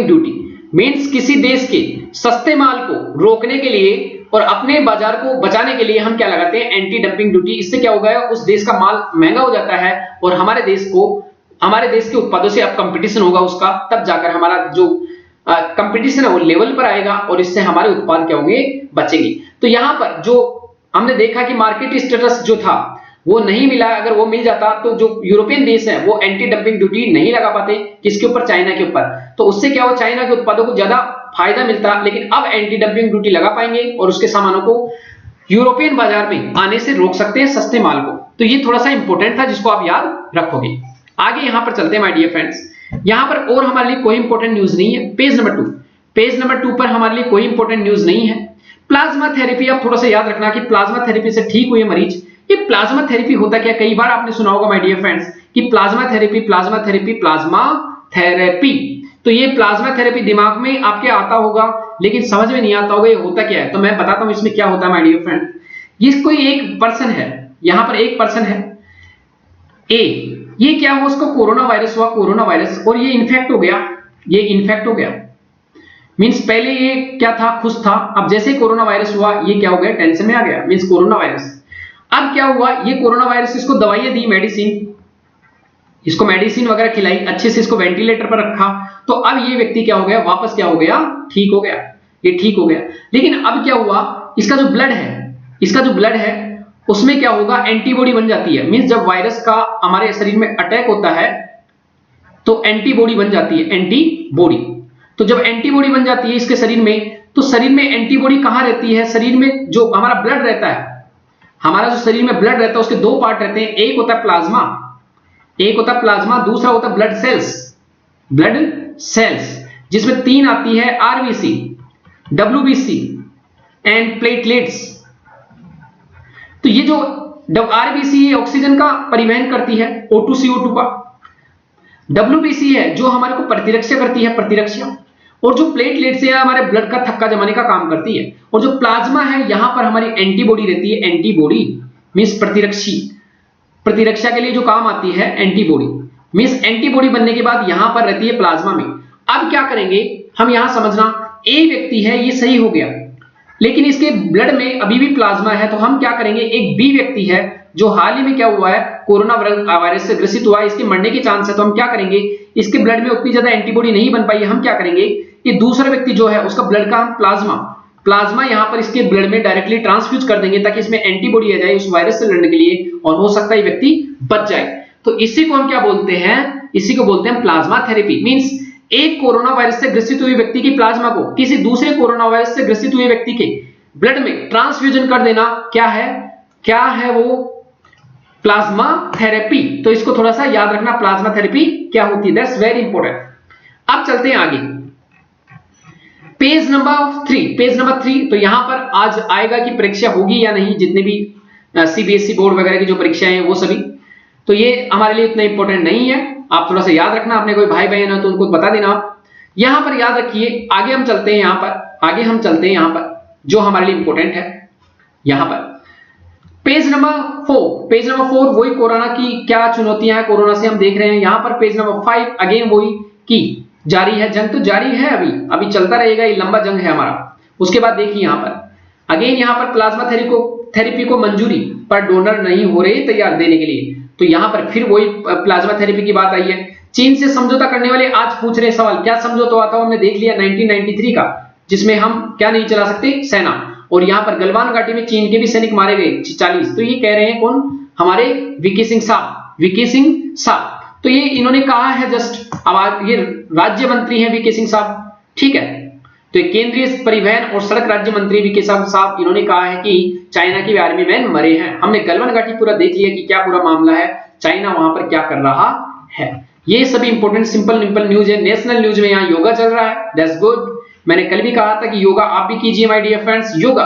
Speaker 1: ड्यूटी। मींस किसी देश के सस्ते माल को रोकने के लिए और अपने बाजार को बचाने के लिए हम क्या लगाते हैं, एंटी डंपिंग ड्यूटी। इससे क्या होगा, उस देश का माल महंगा हो जाता है और हमारे देश के उत्पादों से अब कंपटीशन होगा उसका, तब जाकर हमारा जो कंपटीशन है वो लेवल पर आएगा और इससे हमारे उत्पाद क्या होंगे, बचेंगे। तो यहां पर जो हमने देखा कि मार्केट स्टेटस जो था वो नहीं मिला, अगर वो मिल जाता तो जो यूरोपियन देश है वो एंटी डंपिंग ड्यूटी नहीं लगा पाते, किसके ऊपर, चाइना के ऊपर। तो उससे क्या हो, चाइना के उत्पादों को ज्यादा फायदा मिलता, लेकिन अब एंटी डंपिंग ड्यूटी लगा पाएंगे और उसके सामानों को यूरोपियन बाजार में आने से रोक सकते हैं, सस्ते माल को। तो ये थोड़ा सा इंपॉर्टेंट था जिसको आप याद रखोगे। आगे यहां पर चलते हैं माय डियर फ्रेंड्स, यहां पर और हमारे लिए कोई इंपॉर्टेंट न्यूज नहीं है। पेज नंबर 2 पर हमारे लिए कोई इंपॉर्टेंट न्यूज नहीं है। प्लाज्मा थेरेपी, आप थोड़ा सा याद रखना कि प्लाज्मा थेरेपी से ठीक हुए मरीज, ये प्लाज्मा थेरेपी होता क्या, कई बार आपने सुना होगा माय डियर फ्रेंड्स कि प्लाज्मा थेरेपी। तो ये प्लाज्मा थेरेपी दिमाग में आपके आता होगा लेकिन समझ में नहीं आता होगा ये होता क्या है। तो मैं बताता हूं इसमें क्या होता है माय डियर फ्रेंड। ये कोई एक पर्सन है, यहां पर एक पर्सन है ए, ये क्या हुआ, उसको कोरोना वायरस हुआ, कोरोना वायरस, और ये इन्फेक्ट हो गया, मींस पहले ये क्या था, खुश था, अब जैसे कोरोना वायरस हुआ ये क्या हो गया, टेंशन में आ गया, मींस कोरोना वायरस। अब क्या हुआ, ये कोरोना वायरस, इसको दवाइयां दी, इसको मेडिसिन वगैरह खिलाई, अच्छे से इसको वेंटिलेटर पर रखा, तो अब ये व्यक्ति क्या हो गया, वापस क्या हो गया, ठीक हो गया, ये ठीक हो गया। लेकिन अब क्या हुआ, इसका जो ब्लड है उसमें क्या होगा, एंटीबॉडी बन जाती है, मींस जब वायरस का हमारे शरीर में अटैक होता है तो एंटीबॉडी बन जाती है, एंटीबॉडी। तो जब एंटीबॉडी बन जाती है इसके शरीर में, तो शरीर में एंटीबॉडी कहां रहती है, शरीर में जो हमारा ब्लड रहता है, हमारा जो शरीर में ब्लड रहता है उसके दो पार्ट रहते हैं, एक होता है प्लाज्मा, दूसरा होता है ब्लड सेल्स, जिसमें तीन आती है, आरबीसी, डब्ल्यूबीसी एंड प्लेटलेट्स। तो ये जो आरबीसी है ऑक्सीजन का परिवहन करती है, O2 CO2 का, डब्ल्यूबीसी है जो हमारे को प्रतिरक्षा करती है, प्रतिरक्षा, और जो प्लेटलेट्स है हमारे ब्लड का थक्का जमाने का काम करती है, और जो प्लाज्मा है यहां पर हमारी एंटीबॉडी रहती है, एंटीबॉडी मींस प्रतिरक्षा के लिए जो काम आती है, एंटीबॉडी मींस एंटीबॉडी बनने के बाद यहां पर रहती है प्लाज्मा में। अब क्या करेंगे हम, यहां समझना, ए व्यक्ति है ये सही हो गया, लेकिन इसके ब्लड में अभी भी प्लाज्मा है, तो हम क्या करेंगे, एक बी व्यक्ति है जो हाल ही में क्या हुआ है, कोरोना वायरस से ग्रसित हुआ है, इसके मरने के चांस है, तो हम क्या करेंगे, इसके ब्लड में उतनी ज्यादा एंटीबॉडी नहीं बन पाई, हम क्या करेंगे, ये दूसरा व्यक्ति जो है उसका ब्लड का हम प्लाज्मा यहां पर इसके ब्लड में डायरेक्टली ट्रांसफ्यूज कर देंगे ताकि इसमें एंटीबॉडी आ जाए उस वायरस से लड़ने के लिए, और हो सकता है व्यक्ति बच जाए। तो इसी को हम क्या बोलते हैं, इसी को बोलते हैं प्लाज्मा थेरेपी। मींस एक कोरोना वायरस से ग्रसित हुए व्यक्ति की प्लाज्मा को किसी दूसरे कोरोना वायरस से ग्रसित हुए व्यक्ति के ब्लड में ट्रांसफ्यूजन कर देना, क्या है वो, प्लाज्मा थेरेपी। तो इसको थोड़ा सा याद रखना, प्लाज्मा थेरेपी क्या होती है, दैट्स वेरी इंपॉर्टेंट। अब चलते हैं आगे, पेज नंबर 3। तो यहां पर आज आएगा कि परीक्षा होगी या नहीं, जितने भी सीबीएसई बोर्ड वगैरह की जो परीक्षाएं हैं वो सभी, तो ये हमारे लिए इतना इंपॉर्टेंट नहीं है, आप थोड़ा सा याद रखना, अपने कोई भाई बहन है तो उनको बता देना आप, यहां पर याद रखिए। आगे हम चलते हैं यहां पर जो हमारे लिए इंपॉर्टेंट है, यहां पर पेज नंबर 4, वही कोरोना की क्या चुनौतियां हैं, कोरोना से हम देख रहे हैं। यहां पर पेज नंबर 5 अगेन वही की जारी है, जंग तो जारी है, अभी चलता रहेगा, ये लंबा जंग है हमारा। उसके बाद देखिए यहां पर अगेन, यहां पर प्लाज्मा थेरेपी को मंजूरी पर डोनर नहीं हो रहे तैयार देने के लिए, तो यहां पर फिर वही प्लाज्मा थेरेपी की बात आई है। चीन से समझौता करने वाले आज पूछ रहे सवाल, क्या समझौता हुआ था, हमने देख लिया 1993 का, जिसमें हम क्या नहीं चला सकते, सेना, और यहां पर गलवान घाटी में चीन के भी सैनिक मारे गए 40। तो ये कह रहे हैं कौन, हमारे वीके सिंह साहब। तो ये इन्होंने कहा है जस्ट, अब ये राज्य मंत्री हैं वीके सिंह साहब, ठीक है। तो ये केंद्रीय परिवहन और सड़क राज्य मंत्री वीके सिंह साहब, इन्होंने कहा है कि चाइना के आर्मी मैन मरे हैं। हमने गलवान घाटी पूरा देख लिया कि क्या पूरा मामला है, चाइना वहां पर क्या कर रहा है। ये सभी इंपॉर्टेंट सिंपल न्यूज है। नेशनल न्यूज में यहाँ योगा चल रहा है, दैट्स गुड। मैंने कल भी कहा था कि योगा आप भी कीजिए माय डियर फ्रेंड्स। योगा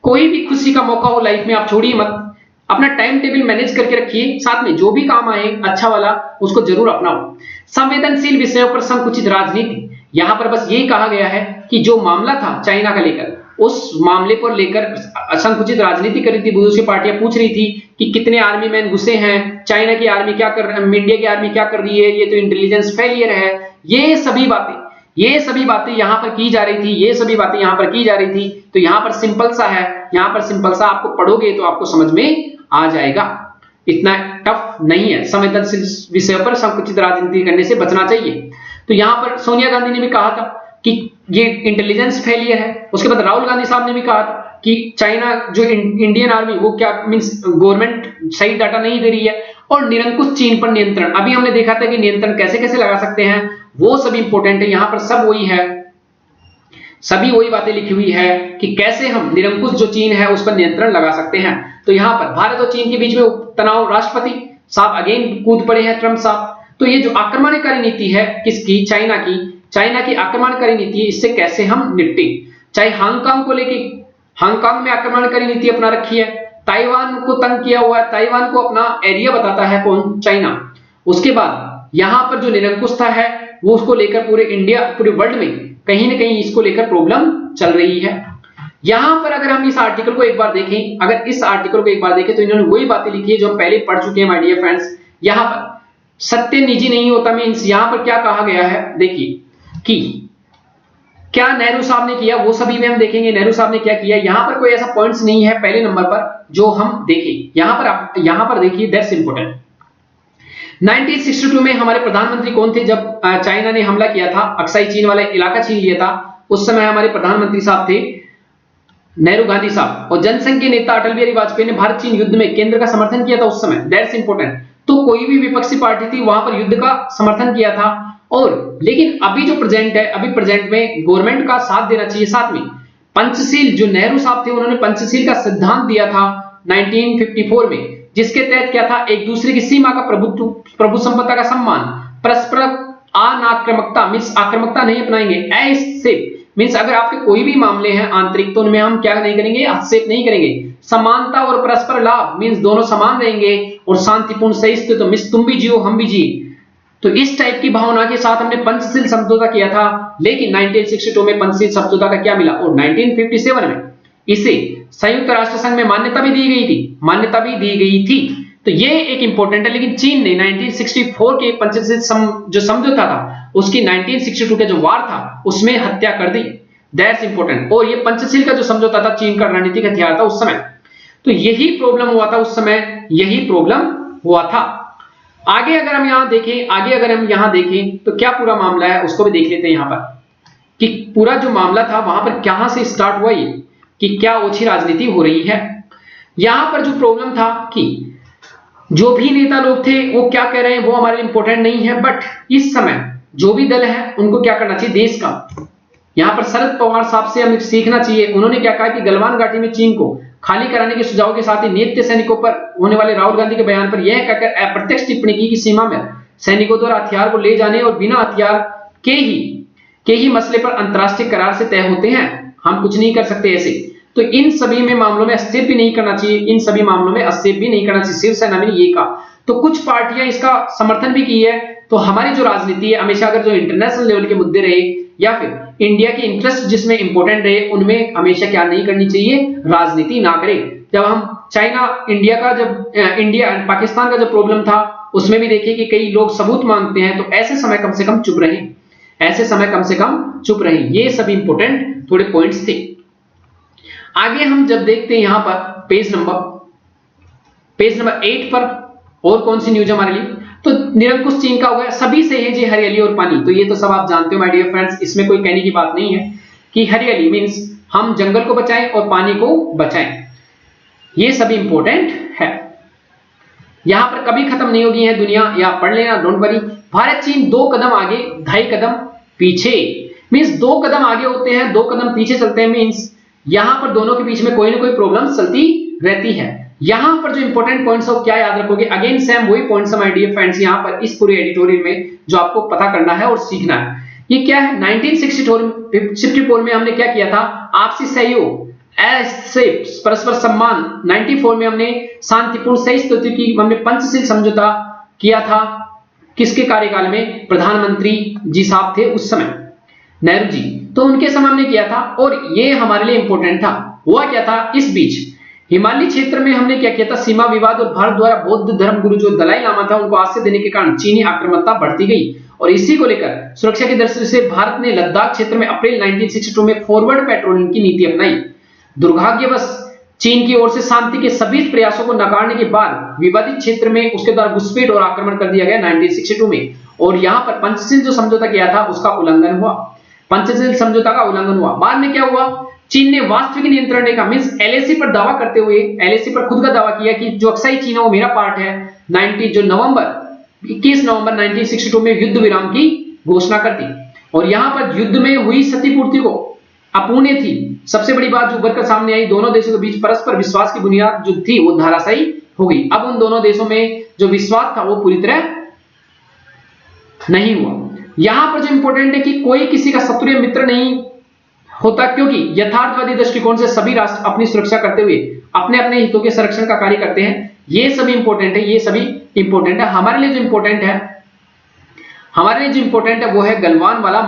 Speaker 1: कोई भी खुशी का मौका हो लाइफ में आप छोड़िए मत, अपना टाइम टेबल मैनेज करके रखिए, साथ में जो भी काम आए अच्छा वाला उसको जरूर अपनाओ। संवेदनशील विषयों पर संकुचित राजनीति, यहां पर बस यही कहा गया है कि जो मामला था चाइना का लेकर, उस मामले पर लेकर संकुचित राजनीति कर रही थी, दूसरी पार्टियां पूछ रही थी कि कितने आर्मी मैन घुसे हैं, चाइना की आर्मी क्या कर रही है, इंडिया की आर्मी क्या कर रही है, ये तो इंटेलिजेंस फेलियर है। ये सभी बातें यहां पर की जा रही थी, तो यहां पर सिंपल सा आपको पढ़ोगे तो आपको समझ में आ जाएगा, इतना टफ नहीं है। संवेदनशील विषय पर संकुचित राजनीति करने से बचना चाहिए। तो यहां पर सोनिया गांधी ने भी कहा था कि ये इंटेलिजेंस फेलियर है। उसके बाद राहुल गांधी साहब ने भी कहा था कि चाइना जो इंडियन आर्मी वो क्या मींस गवर्नमेंट सही डाटा नहीं दे रही है, और निरंकुश चीन पर नियंत्रण, अभी हमने देखा था कि नियंत्रण कैसे कैसे लगा सकते हैं, वो सब इंपॉर्टेंट है। यहां पर सब वही है, सभी वही बातें लिखी हुई है कि कैसे हम निरंकुश जो चीन है उस पर नियंत्रण लगा सकते हैं। तो यहां पर भारत और चीन के बीच में तनाव, राष्ट्रपति साहब अगेन कूद पड़े हैं, ट्रंप साहब। तो ये जो आक्रमणकारी नीति है किसकी, चाइना की आक्रमणकारी नीति है, इससे कैसे हम निपटे। चाहे हांगकांग को लेके, हांगकांग में आक्रमणकारी नीति अपना रखी है, ताइवान को तंग किया हुआ है, ताइवान को अपना एरिया बताता है कौन, चाइना। उसके बाद यहां पर जो निरंकुशता है वो उसको लेकर पूरे इंडिया, पूरे वर्ल्ड में कहीं ना कहीं इसको लेकर प्रॉब्लम चल रही है। यहां पर अगर हम इस आर्टिकल को एक बार देखें, अगर इस आर्टिकल को एक बार देखें तो इन्होंने वही बातें लिखी है जो हम पहले पढ़ चुके हैं माय डियर फ्रेंड्स। यहां पर सत्य निजी नहीं होता, मींस यहां पर क्या कहा गया है, देखिए कि क्या नेहरू साहब ने किया वो सभी में हम देखेंगे नेहरू साहब ने क्या किया। यहां पर कोई ऐसा पॉइंट्स नहीं है पहले नंबर पर जो हम देखें, यहां पर देखिए दैट्स इंपॉर्टेंट। 1962 में हमारे प्रधानमंत्री कौन थे जब चाइना ने हमला किया था, अक्साई चीन वाला इलाका छीन लिया था, उस समय हमारे प्रधानमंत्री साहब थे नेहरू गांधी साहब, और जनसंघ के नेता अटल बिहारी वाजपेयी ने भारत चीन युद्ध में केंद्र का समर्थन किया था उस समय, दैट्स इंपॉर्टेंट। तो कोई भी विपक्षी पार्टी थी वहां पर युद्ध का समर्थन किया था। और लेकिन अभी जो प्रेजेंट है, अभी प्रेजेंट में गवर्नमेंट का साथ देना चाहिए। साथ में पंचशील, जो नेहरू साहब थे उन्होंने पंचशील का सिद्धांत दिया था 1954 में, जिसके तहत क्या था, एक दूसरे की सीमा का प्रभु संपदा का सम्मान, परस्पर अनाक्रमकता, मींस आक्रमकता नहीं अपनाएंगे, ऐसे मींस अगर आपके कोई भी मामले हैं आंतरिक तो उनमें हम क्या नहीं करेंगे, हस्तक्षेप नहीं करेंगे, समानता और परस्पर लाभ मींस दोनों समान रहेंगे, और शांतिपूर्ण सहिष्णुता तो मींस तुम भी जियो हम भी जिए। तो इस टाइप की भावना के साथ हमने पंचशील समझौता किया था। लेकिन 1962 में पंचशील समझौता का क्या मिला, और 1957 में इसे संयुक्त राष्ट्र संघ में मान्यता भी दी गई थी, तो ये एक इंपॉर्टेंट है। लेकिन चीन ने 1964 के पंचशील जो समझौता था उसकी 1962 का जो वार था उसमें हत्या कर दी, दैट्स इंपॉर्टेंट। और ये पंचशील का जो समझौता था चीन का रणनीतिक हथियार था उस समय। तो यही प्रॉब्लम हुआ था उस समय, यही प्रॉब्लम हुआ था। आगे अगर हम यहां देखें तो क्या पूरा मामला है उसको भी देख लेते हैं यहां पर, कि पूरा जो मामला था वहां पर कहां से स्टार्ट हुआ, ये कि क्या ओछी राजनीति हो रही है। यहां पर जो प्रॉब्लम था कि जो भी नेता लोग थे वो क्या कह रहे हैं वो हमारे लिए इंपॉर्टेंट नहीं है, बट इस समय जो भी दल है उनको क्या करना चाहिए देश का। यहां पर शरद पवार साहब से हमें सीखना चाहिए। उन्होंने क्या कहा कि गलवान घाटी में चीन को खाली कराने के सुझाव के साथ ही नियुक्त सैनिकों पर होने वाले राहुल गांधी के बयान पर यह कहकर अप्रत्यक्ष टिप्पणी की कि सीमा में सैनिकों द्वारा हथियार को ले जाने और बिना हथियार के ही मसले पर अंतरराष्ट्रीय करार से तय होते हैं, हम कुछ नहीं कर सकते ऐसे। तो इन सभी में मामलों में हस्तक्षेप भी नहीं करना चाहिए, इन सभी मामलों में हस्तक्षेप भी नहीं करना चाहिए, शिवसेना ने ये कहा। तो कुछ पार्टियां इसका समर्थन भी की है। तो हमारी जो राजनीति है हमेशा अगर जो इंटरनेशनल लेवल के मुद्दे रहे या फिर इंडिया के इंटरेस्ट जिसमें इंपॉर्टेंट रहे उनमें हमेशा क्या नहीं करनी चाहिए, राजनीति ना करें। जब हम चाइना इंडिया पाकिस्तान का जो प्रॉब्लम था उसमें भी देखिए कि कई लोग सबूत मांगते हैं, तो ऐसे समय कम से कम चुप रहें। ये सब इंपॉर्टेंट थोड़े पॉइंट्स थे। आगे हम जब देखते हैं यहां पर पेज नंबर 8 पर और कौन सी न्यूज हमारे लिए, तो निरंकुश चीन का हो गया, सभी सहेजे हरियाली और पानी। तो ये तो सब आप जानते हो माय डियर फ्रेंड्स, इसमें कोई कहने की बात नहीं है कि हरियाली मींस हम जंगल को बचाएं और पानी को बचाएं, ये सभी इंपॉर्टेंट है। यहां पर कभी खत्म नहीं होगी है दुनिया, या पढ़ लेना, डोंट वरी। भारत चीन 2 कदम आगे 2.5 कदम पीछे, मींस 2 कदम आगे होते हैं 2 कदम पीछे चलते हैं, मींस यहां पर दोनों के बीच में कोई ना कोई प्रॉब्लम चलती रहती है। यहां पर जो इंपॉर्टेंट पॉइंट्स हो क्या याद रखोगे, अगेन सेम वही पॉइंट्स माय डियर फ्रेंड्स यहां पर इस पूरे एडिटोरियल में जो आपको पता करना है और सीखना है। ये क्या है, 1964 में हमने क्या किया था, आपसी सहयोग ऐसे परस्पर सम्मान। 94 में हमने शांतिपूर्ण सहिष्णुता की हमने पंचशील समझौता किया था, किसके कार्यकाल में, प्रधानमंत्री जी साहब थे उस समय नेहरू जी, तो उनके समय हमने किया था और ये हमारे लिए इंपॉर्टेंट था। हुआ क्या था, इस बीच हिमालय क्षेत्र में हमने क्या किया था, सीमा विवाद और भारत द्वारा बौद्ध धर्म गुरु जो दलाई लामा था उनको आश्रय देने के कारण चीनी आक्रामकता बढ़ती गई, और इसी को लेकर सुरक्षा की दृष्टि से भारत ने लद्दाख क्षेत्र में अप्रैल 1962 में फॉरवर्ड पेट्रोलिंग की नीति अपनाई। दुर्भाग्यवश चीन की ओर से शांति के सभी प्रयासों को नकारने के बाद विवादित क्षेत्र में उसके द्वारा घुसपैठ और आक्रमण कर दिया गया 1962 में, और यहां पर पंचशील जो समझौता किया था उसका उल्लंघन हुआ, पंचशील समझौता का उल्लंघन हुआ। बाद में क्या हुआ, चीन ने वास्तविक नियंत्रण रेखा मींस एलएसी पर दावा करते हुए, एलएसी पर खुद का दावा किया कि जो अक्साई चीन है वो मेरा पार्ट है। 21 नवंबर 1962 में युद्ध विराम की घोषणा कर दी। और यहां पर युद्ध में हुई क्षतिपूर्ति को अपूर्ण थी। सबसे बड़ी बात जो उभरकर सामने आई, दोनों देशों के बीच परस्पर विश्वास की बुनियाद जो थी वो धराशायी हो गई। अब उन दोनों देशों में जो विश्वास था वो पूरी तरह नहीं हुआ। यहां पर जो इंपॉर्टेंट है कि कोई किसी का शत्रु या मित्र नहीं होता, क्योंकि यथार्थवादी दृष्टिकोण से सभी राष्ट्र अपनी सुरक्षा करते हुए अपने अपने हितों के संरक्षण का कार्य करते हैं। ये सभी इंपॉर्टेंट है, ये सभी इंपॉर्टेंट है। हमारे लिए जो इंपॉर्टेंट है वो है गलवान वाला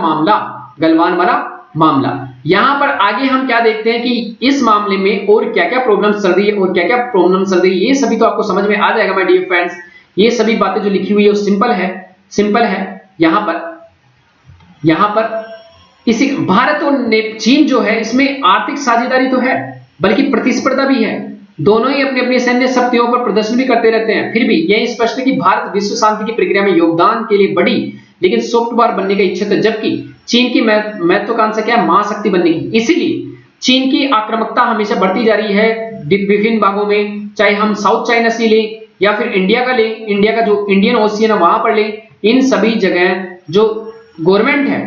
Speaker 1: मामला। यहां पर आगे हम क्या देखते हैं कि इस मामले में और क्या क्या प्रॉब्लम चल रही है और क्या क्या प्रॉब्लम चल रही है, ये सभी तो आपको समझ में आ जाएगा माय डियर फ्रेंड्स। ये सभी बातें जो लिखी हुई है वो सिंपल है। यहां पर इसी भारत और चीन जो है इसमें आर्थिक साझेदारी तो है, बल्कि प्रतिस्पर्धा भी है। दोनों ही अपनी अपनी सैन्य शक्तियों पर प्रदर्शन भी करते रहते हैं। फिर भी यह स्पष्ट है कि भारत विश्व शांति की प्रक्रिया में योगदान के लिए बड़ी लेकिन सॉफ्ट पावर बनने का इच्छुक है, जबकि चीन की महत्वाकांक्षा क्या है, महाशक्ति बनने की। इसीलिए चीन की आक्रामकता हमेशा बढ़ती जा रही है विभिन्न भागों में, चाहे हम साउथ चाइना सी ले या फिर इंडिया का जो इंडियन ओशियन है वहां पर ले। इन सभी जगह जो गवर्नमेंट है,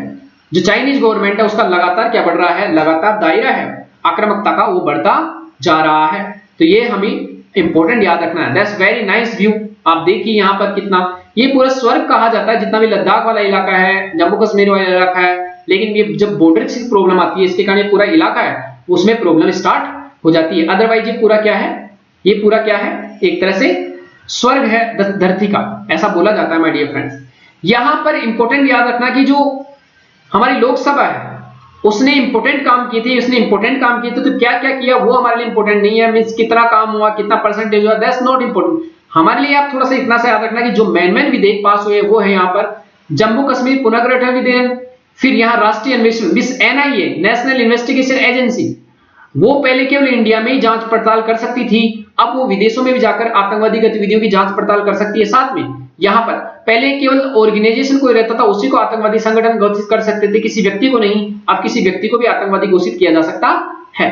Speaker 1: जो चाइनीज गवर्नमेंट है, उसका लगातार क्या बढ़ रहा है, लगातार दायरा है आक्रामकता का वो बढ़ता जा रहा है। तो ये हमें इंपॉर्टेंट याद रखना है। That's very nice view. आप देखिए यहाँ पर कितना ये पूरा स्वर्ग कहा जाता है, जितना भी लद्दाख वाला इलाका है, जम्मू कश्मीर वाला इलाका है, लेकिन ये जब बॉर्डर की प्रॉब्लम आती है इसके कारण ये पूरा इलाका है उसमें प्रॉब्लम स्टार्ट हो जाती है। अदरवाइज ये पूरा क्या है, एक तरह से स्वर्ग है धरती का, ऐसा बोला जाता है माय डियर फ्रेंड्स। यहां पर इंपॉर्टेंट याद रखना कि जो हमारी लोकसभा है उसने इंपॉर्टेंट काम किए थे, तो क्या क्या किया वो हमारे लिए इंपॉर्टेंट नहीं है। मींस कितना काम हुआ, कितना परसेंटेज हुआ, दैट्स नॉट इंपॉर्टेंट। हमारे लिए आप थोड़ा सा इतना सा याद रखना कि जो मेन विधेयक पास हुए वो है यहाँ पर जम्मू कश्मीर पुनर्गठन विधेयक, फिर यहाँ राष्ट्रीय अन्वेषण NIA नेशनल इन्वेस्टिगेशन एजेंसी, वो पहले केवल इंडिया में ही जांच पड़ताल कर सकती थी, अब वो विदेशों में भी जाकर आतंकवादी गतिविधियों की जांच पड़ताल कर सकती है। साथ में यहाँ पर पहले केवल ऑर्गेनाइजेशन कोई रहता था, उसी को आतंकवादी संगठन घोषित कर सकते थे, किसी व्यक्ति को नहीं। अब किसी व्यक्ति को भी आतंकवादी घोषित किया जा सकता है।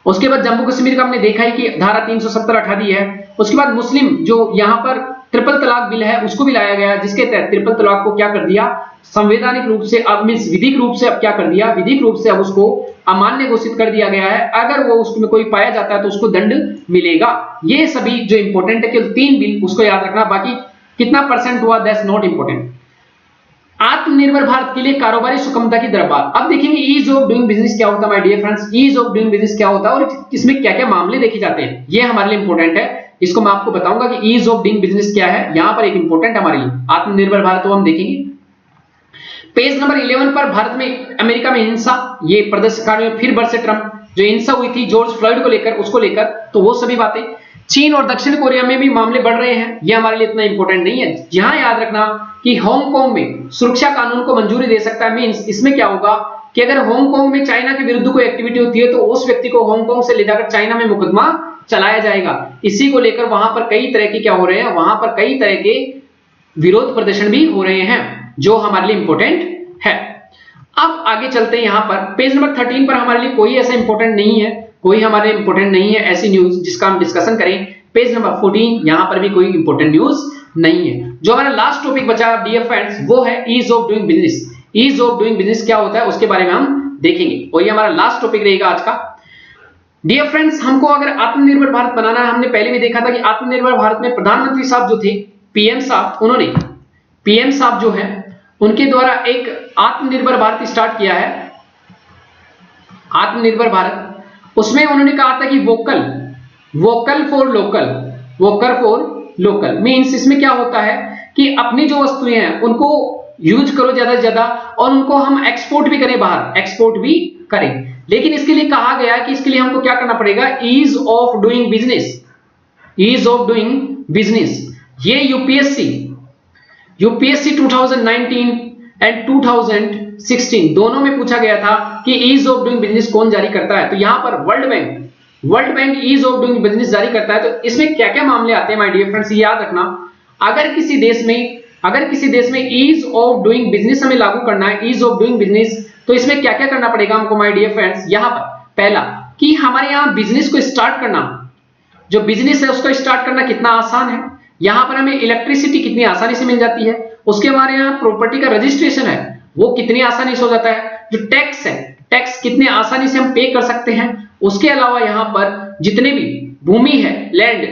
Speaker 1: उसके बाद जम्मू कश्मीर का हमने देखा है कि धारा 370 हटा दी है। उसके बाद मुस्लिम जो यहाँ पर ट्रिपल तलाक बिल है उसको भी लाया गया, जिसके तहत ट्रिपल तलाक को क्या कर दिया, संवैधानिक रूप से अब मींस विधिक रूप से अब क्या कर दिया, विधिक रूप से अब उसको अमान्य घोषित कर दिया गया है। अगर वो उसमें कोई पाया जाता है तो उसको दंड मिलेगा। ये सभी जो इंपॉर्टेंट है, केवल 3 बिल उसको याद रखना, बाकी कितना परसेंट हुआ दैट्स नॉट इंपॉर्टेंट। आत्मनिर्भर भारत के लिए कारोबारी सुगमता की दरबार। अब देखेंगे ईज ऑफ डूइंग बिजनेस क्या होता है my dear friends, ease of doing business क्या होता है और इसमें क्या क्या मामले देखे जाते हैं, ये हमारे लिए इंपॉर्टेंट है। इसको मैं आपको बताऊंगा कि ईज ऑफ डूइंग बिजनेस क्या है। यहां पर एक इंपॉर्टेंट हमारे लिए आत्मनिर्भर भारत को हम देखेंगे। पेज नंबर 11 पर भारत में अमेरिका में हिंसा, ये प्रदर्शनकारियों में फिर वर्ष ट्रंप जो हिंसा हुई थी जॉर्ज फ्लॉयड को लेकर, उसको लेकर, तो वो सभी बातें। चीन और दक्षिण कोरिया में भी मामले बढ़ रहे हैं, ये हमारे लिए इतना इंपॉर्टेंट नहीं है। यहां याद रखना कि हांगकांग में सुरक्षा कानून को मंजूरी दे सकता है। मींस इसमें क्या होगा कि अगर हांगकांग में चाइना के विरुद्ध कोई एक्टिविटी होती है तो उस व्यक्ति को हांगकांग से ले जाकर चाइना में मुकदमा चलाया जाएगा। इसी को लेकर वहां पर कई तरह के क्या हो रहे हैं, वहां पर कई तरह के विरोध प्रदर्शन भी हो रहे हैं, जो हमारे लिए इंपॉर्टेंट है। अब आगे चलते हैं, यहां पर पेज नंबर 13 पर हमारे लिए कोई ऐसा इंपॉर्टेंट नहीं है, कोई हमारे इंपॉर्टेंट नहीं है ऐसी न्यूज जिसका हम डिस्कशन करें। पेज नंबर 14 यहां पर भी कोई इंपॉर्टेंट न्यूज नहीं है। जो हमारा लास्ट टॉपिक बचा डियर फ्रेंड्स वो है ease of doing business. Ease of doing business क्या होता है उसके बारे में हम देखेंगे और ये हमारा लास्ट टॉपिक रहेगा आज का। डियर फ्रेंड्स, हमको अगर आत्मनिर्भर भारत बनाना है, हमने पहले भी देखा था कि आत्मनिर्भर भारत में प्रधानमंत्री साहब जो थे पीएम साहब, उन्होंने पीएम साहब जो है उनके द्वारा एक आत्मनिर्भर भारत स्टार्ट किया है, आत्मनिर्भर भारत। उसमें उन्होंने कहा था कि वोकल फॉर लोकल मींस इसमें क्या होता है कि अपनी जो वस्तुएं हैं उनको यूज करो ज्यादा से ज्यादा और उनको हम एक्सपोर्ट भी करें, बाहर एक्सपोर्ट भी करें। लेकिन इसके लिए कहा गया कि इसके लिए हमको क्या करना पड़ेगा, ease of doing business. Ease of doing business ये यूपीएससी 2019 एंड 2016 दोनों में पूछा गया था कि ईज ऑफ डूइंग बिजनेस कौन जारी करता है। तो यहां पर world bank ease of doing business जारी करता है। तो इसमें क्या क्या मामले आते हैं माय डियर फ्रेंड्स, याद रखना। अगर किसी देश में ईज ऑफ डूइंग बिजनेस हमें लागू करना है, ईज ऑफ डूइंग बिजनेस, तो इसमें क्या क्या करना पड़ेगा हमको माय डियर फ्रेंड्स। यहां पर पहला कि हमारे यहाँ बिजनेस को स्टार्ट करना, जो बिजनेस है उसको स्टार्ट करना कितना आसान है, यहां पर हमें इलेक्ट्रिसिटी कितनी आसानी से मिल जाती है, उसके हमारे यहाँ प्रॉपर्टी का रजिस्ट्रेशन है वो कितनी आसानी से हो जाता है, जो टैक्स है टैक्स कितने आसानी से हम पे कर सकते हैं, उसके अलावा यहाँ पर जितने भी भूमि है लैंड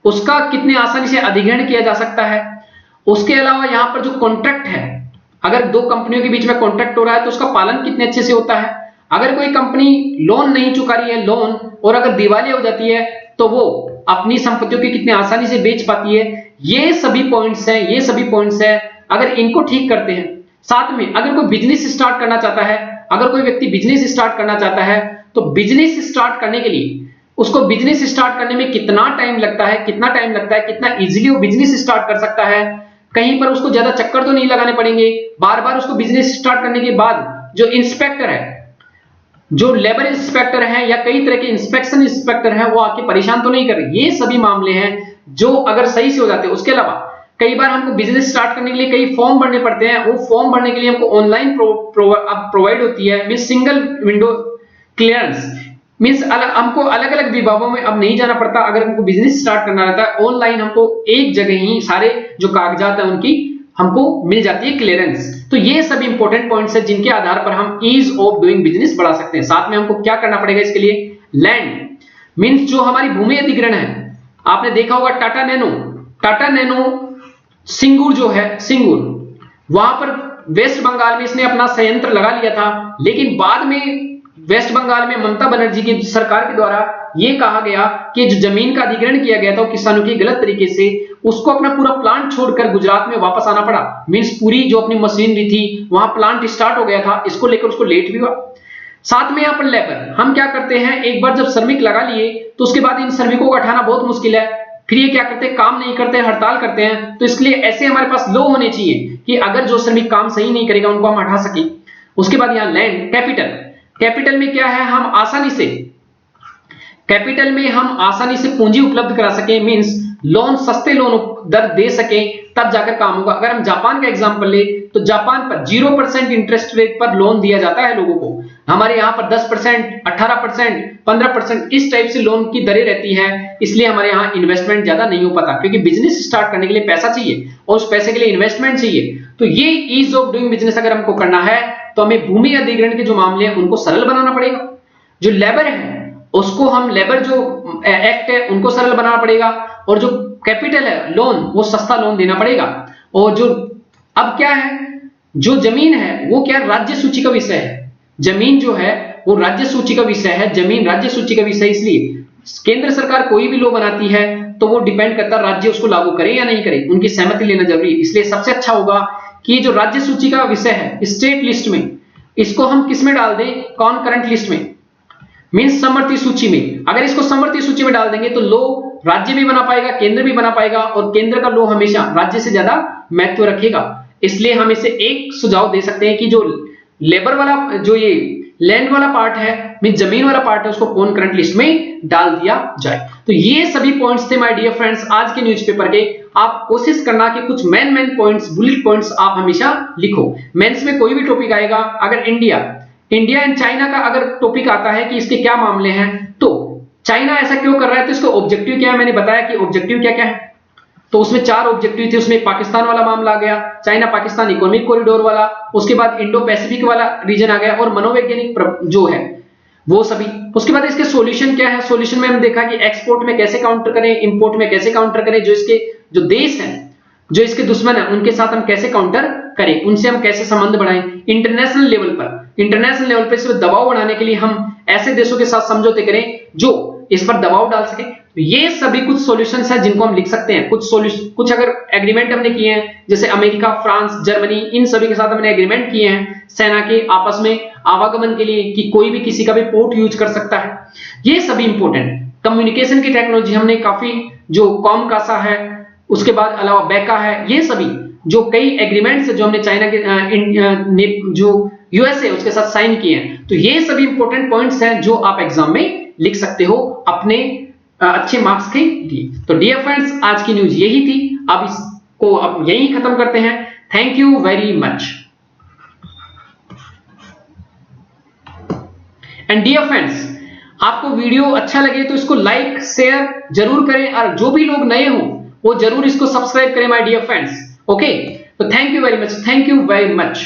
Speaker 1: उसका कितने आसानी से अधिग्रहण किया जा सकता है, उसके अलावा यहाँ पर जो कॉन्ट्रैक्ट है, अगर दो कंपनियों के बीच में कॉन्ट्रैक्ट हो रहा है तो उसका पालन कितने अच्छे से होता है, अगर कोई कंपनी लोन नहीं चुका रही है लोन और अगर दिवालिया हो जाती है तो वो अपनी संपत्तियों की कितनी आसानी से बेच पाती है, ये सभी पॉइंट्स हैं, अगर इनको ठीक करते हैं, साथ में अगर कोई बिजनेस स्टार्ट करना चाहता है, अगर कोई व्यक्ति बिजनेस स्टार्ट करना चाहता है तो बिजनेस स्टार्ट करने के लिए उसको बिजनेस स्टार्ट करने में कितना टाइम लगता है, कितना इजीली वो बिजनेस स्टार्ट कर सकता है, कहीं पर उसको ज्यादा चक्कर तो नहीं लगाने पड़ेंगे, बार बार उसको बिजनेस स्टार्ट करने के बाद जो इंस्पेक्टर है, जो लेबर इंस्पेक्टर है या कई तरह के इंस्पेक्शन इंस्पेक्टर है वो आके परेशान तो नहीं कर रहे, ये सभी मामले हैं जो अगर सही से हो जाते हैं। उसके अलावा कई बार हमको बिजनेस स्टार्ट करने के लिए कई फॉर्म भरने पड़ते हैं, वो फॉर्म भरने के लिए हमको ऑनलाइन प्रोवाइड होती है, means single window clearance, means हमको अलग अलग विभागों में अब नहीं जाना पड़ता, अगर हमको बिजनेस स्टार्ट करना रहता है ऑनलाइन हमको एक जगह ही सारे जो कागजात है उनकी हमको मिल जाती है क्लियरेंस। तो ये सभी इंपॉर्टेंट पॉइंट्स है जिनके आधार पर हम ईज ऑफ डूइंग बिजनेस बढ़ा सकते हैं। साथ में हमको क्या करना पड़ेगा इसके लिए, लैंड मींस जो हमारी भूमि अधिग्रहण है, आपने देखा होगा टाटा नैनो सिंगूर जो है सिंगूर, वहां पर वेस्ट बंगाल में इसने अपना संयंत्र लगा लिया था, लेकिन बाद में वेस्ट बंगाल में ममता बनर्जी की सरकार के द्वारा यह कहा गया कि जो जमीन का अधिग्रहण किया गया था वो किसानों की गलत तरीके से, उसको अपना पूरा प्लांट छोड़कर गुजरात में वापस आना पड़ा, मींस पूरी जो अपनी मशीनरी थी वहां प्लांट स्टार्ट हो गया था, इसको लेकर उसको लेट भी हुआ। साथ में यहाँ पर लेबर, हम क्या करते हैं एक बार जब श्रमिक लगा लिए तो उसके बाद इन श्रमिकों को हटाना बहुत मुश्किल है, फिर ये क्या करते हैं काम नहीं करते, हड़ताल करते हैं, तो इसके लिए ऐसे हमारे पास लॉ होने चाहिए कि अगर जो श्रमिक काम सही नहीं करेगा उनको हम हटा सके। उसके बाद यहाँ लैंड कैपिटल में क्या है, हम आसानी से पूंजी उपलब्ध करा सके, मींस लोन सस्ते लोन दर दे सके तब जाकर काम होगा। अगर हम जापान का एग्जांपल ले तो जापान पर 0% इंटरेस्ट रेट पर लोन दिया जाता है लोगों को, हमारे यहाँ पर 10%, 18%, 15% इस टाइप से लोन की दरें रहती है, इसलिए हमारे यहाँ इन्वेस्टमेंट ज्यादा नहीं हो पाता, क्योंकि बिजनेस स्टार्ट करने के लिए पैसा चाहिए और उस पैसे के लिए इन्वेस्टमेंट चाहिए। तो ये ईज ऑफ डूइंग बिजनेस अगर हमको करना है तो हमें भूमि अधिग्रहण के जो मामले हैं उनको सरल बनाना पड़ेगा, जो लेबर है उसको हम लेबर जो एक्ट है उनको सरल बनाना पड़ेगा, और जो कैपिटल है लोन वो सस्ता लोन देना पड़ेगा, और जो अब क्या है जो जमीन है वो क्या राज्य सूची का विषय है, जमीन जो है वो राज्य सूची का विषय है, जमीन राज्य सूची का विषय, इसलिए केंद्र सरकार कोई भी लॉ बनाती है तो वो डिपेंड करता है राज्य उसको लागू करे या नहीं करे, उनकी सहमति लेना जरूरी है। इसलिए सबसे अच्छा होगा कि जो राज्य सूची का विषय है स्टेट लिस्ट में, इसको हम किस में डाल दें, कॉनकरेंट लिस्ट में, मींस समवर्ती सूची में। अगर इसको समवर्ती सूची में डाल देंगे तो लो राज्य भी बना पाएगा केंद्र भी बना पाएगा, और केंद्र का लो हमेशा राज्य से ज्यादा महत्व रखेगा। इसलिए हम इसे एक सुझाव दे सकते हैं कि जो लेबर वाला जो ये लैंड वाला पार्ट है, मींस जमीन वाला पार्ट है, उसको कॉनकरेंट लिस्ट में डाल दिया जाए। तो ये सभी पॉइंट्स थे माय डियर फ्रेंड्स आज के न्यूज़पेपर के। आप कोशिश करना कि कुछ मेन पॉइंट्स, बुलेट पॉइंट्स आप हमेशा लिखो। मेंस में कोई भी टॉपिक आएगा, अगर इंडिया एंड चाइना का अगर टॉपिक आता है कि इसके क्या मामले हैं, तो चाइना ऐसा क्यों कर रहा है, तो इसका ऑब्जेक्टिव क्या है, मैंने बताया कि ऑब्जेक्टिव क्या क्या है। तो उसमें 4 ऑब्जेक्टिव थे, उसमें पाकिस्तान वाला मामला आ गया, चाइना पाकिस्तान इकोनॉमिक कॉरिडोर वाला, उसके बाद इंडो पैसिफिक वाला रीजन आ गया, और मनोवैज्ञानिक जो है वो सभी। उसके बाद इसके सॉल्यूशन क्या है, सॉल्यूशन में हमने देखा कि एक्सपोर्ट में कैसे काउंटर करें, इंपोर्ट में कैसे काउंटर करें, जो इसके जो देश हैं, जो इसके दुश्मन है, उनके साथ हम कैसे काउंटर करें, उनसे हम कैसे संबंध बढ़ाएं। इंटरनेशनल लेवल पर इस पर दबाव बनाने के लिए हम ऐसे देशों के साथ समझौते करें जो इस पर दबाव डाल सके। तो ये सभी कुछ सॉल्यूशंस हैं जिनको हम लिख सकते हैं। कुछ अगर एग्रीमेंट हमने किए हैं, जैसे अमेरिका, फ्रांस, जर्मनी, इन सभी के साथ हमने एग्रीमेंट किए हैं सेना के आपस में आवागमन के लिए, कि कोई भी किसी का भी पोर्ट यूज कर सकता है। ये सभी इंपॉर्टेंट कम्युनिकेशन की टेक्नोलॉजी हमने काफी, जो कॉमकासा है, उसके बाद अलावा बेका है, ये सभी जो कई एग्रीमेंट्स जो हमने चाइना के जो यूएसए उसके साथ साइन किए हैं। तो ये सभी इंपॉर्टेंट पॉइंट्स हैं जो आप एग्जाम में लिख सकते हो अपने अच्छे मार्क्स के लिए। तो डियर फ्रेंड्स आज की न्यूज यही थी, अब इसको अब यही खत्म करते हैं। Thank you very much. And dear friends आपको वीडियो अच्छा लगे तो इसको लाइक शेयर जरूर करें और जो भी लोग नए हो वो जरूर इसको सब्सक्राइब करें माय डियर फ्रेंड्स। ओके, तो thank you very much, thank you very much.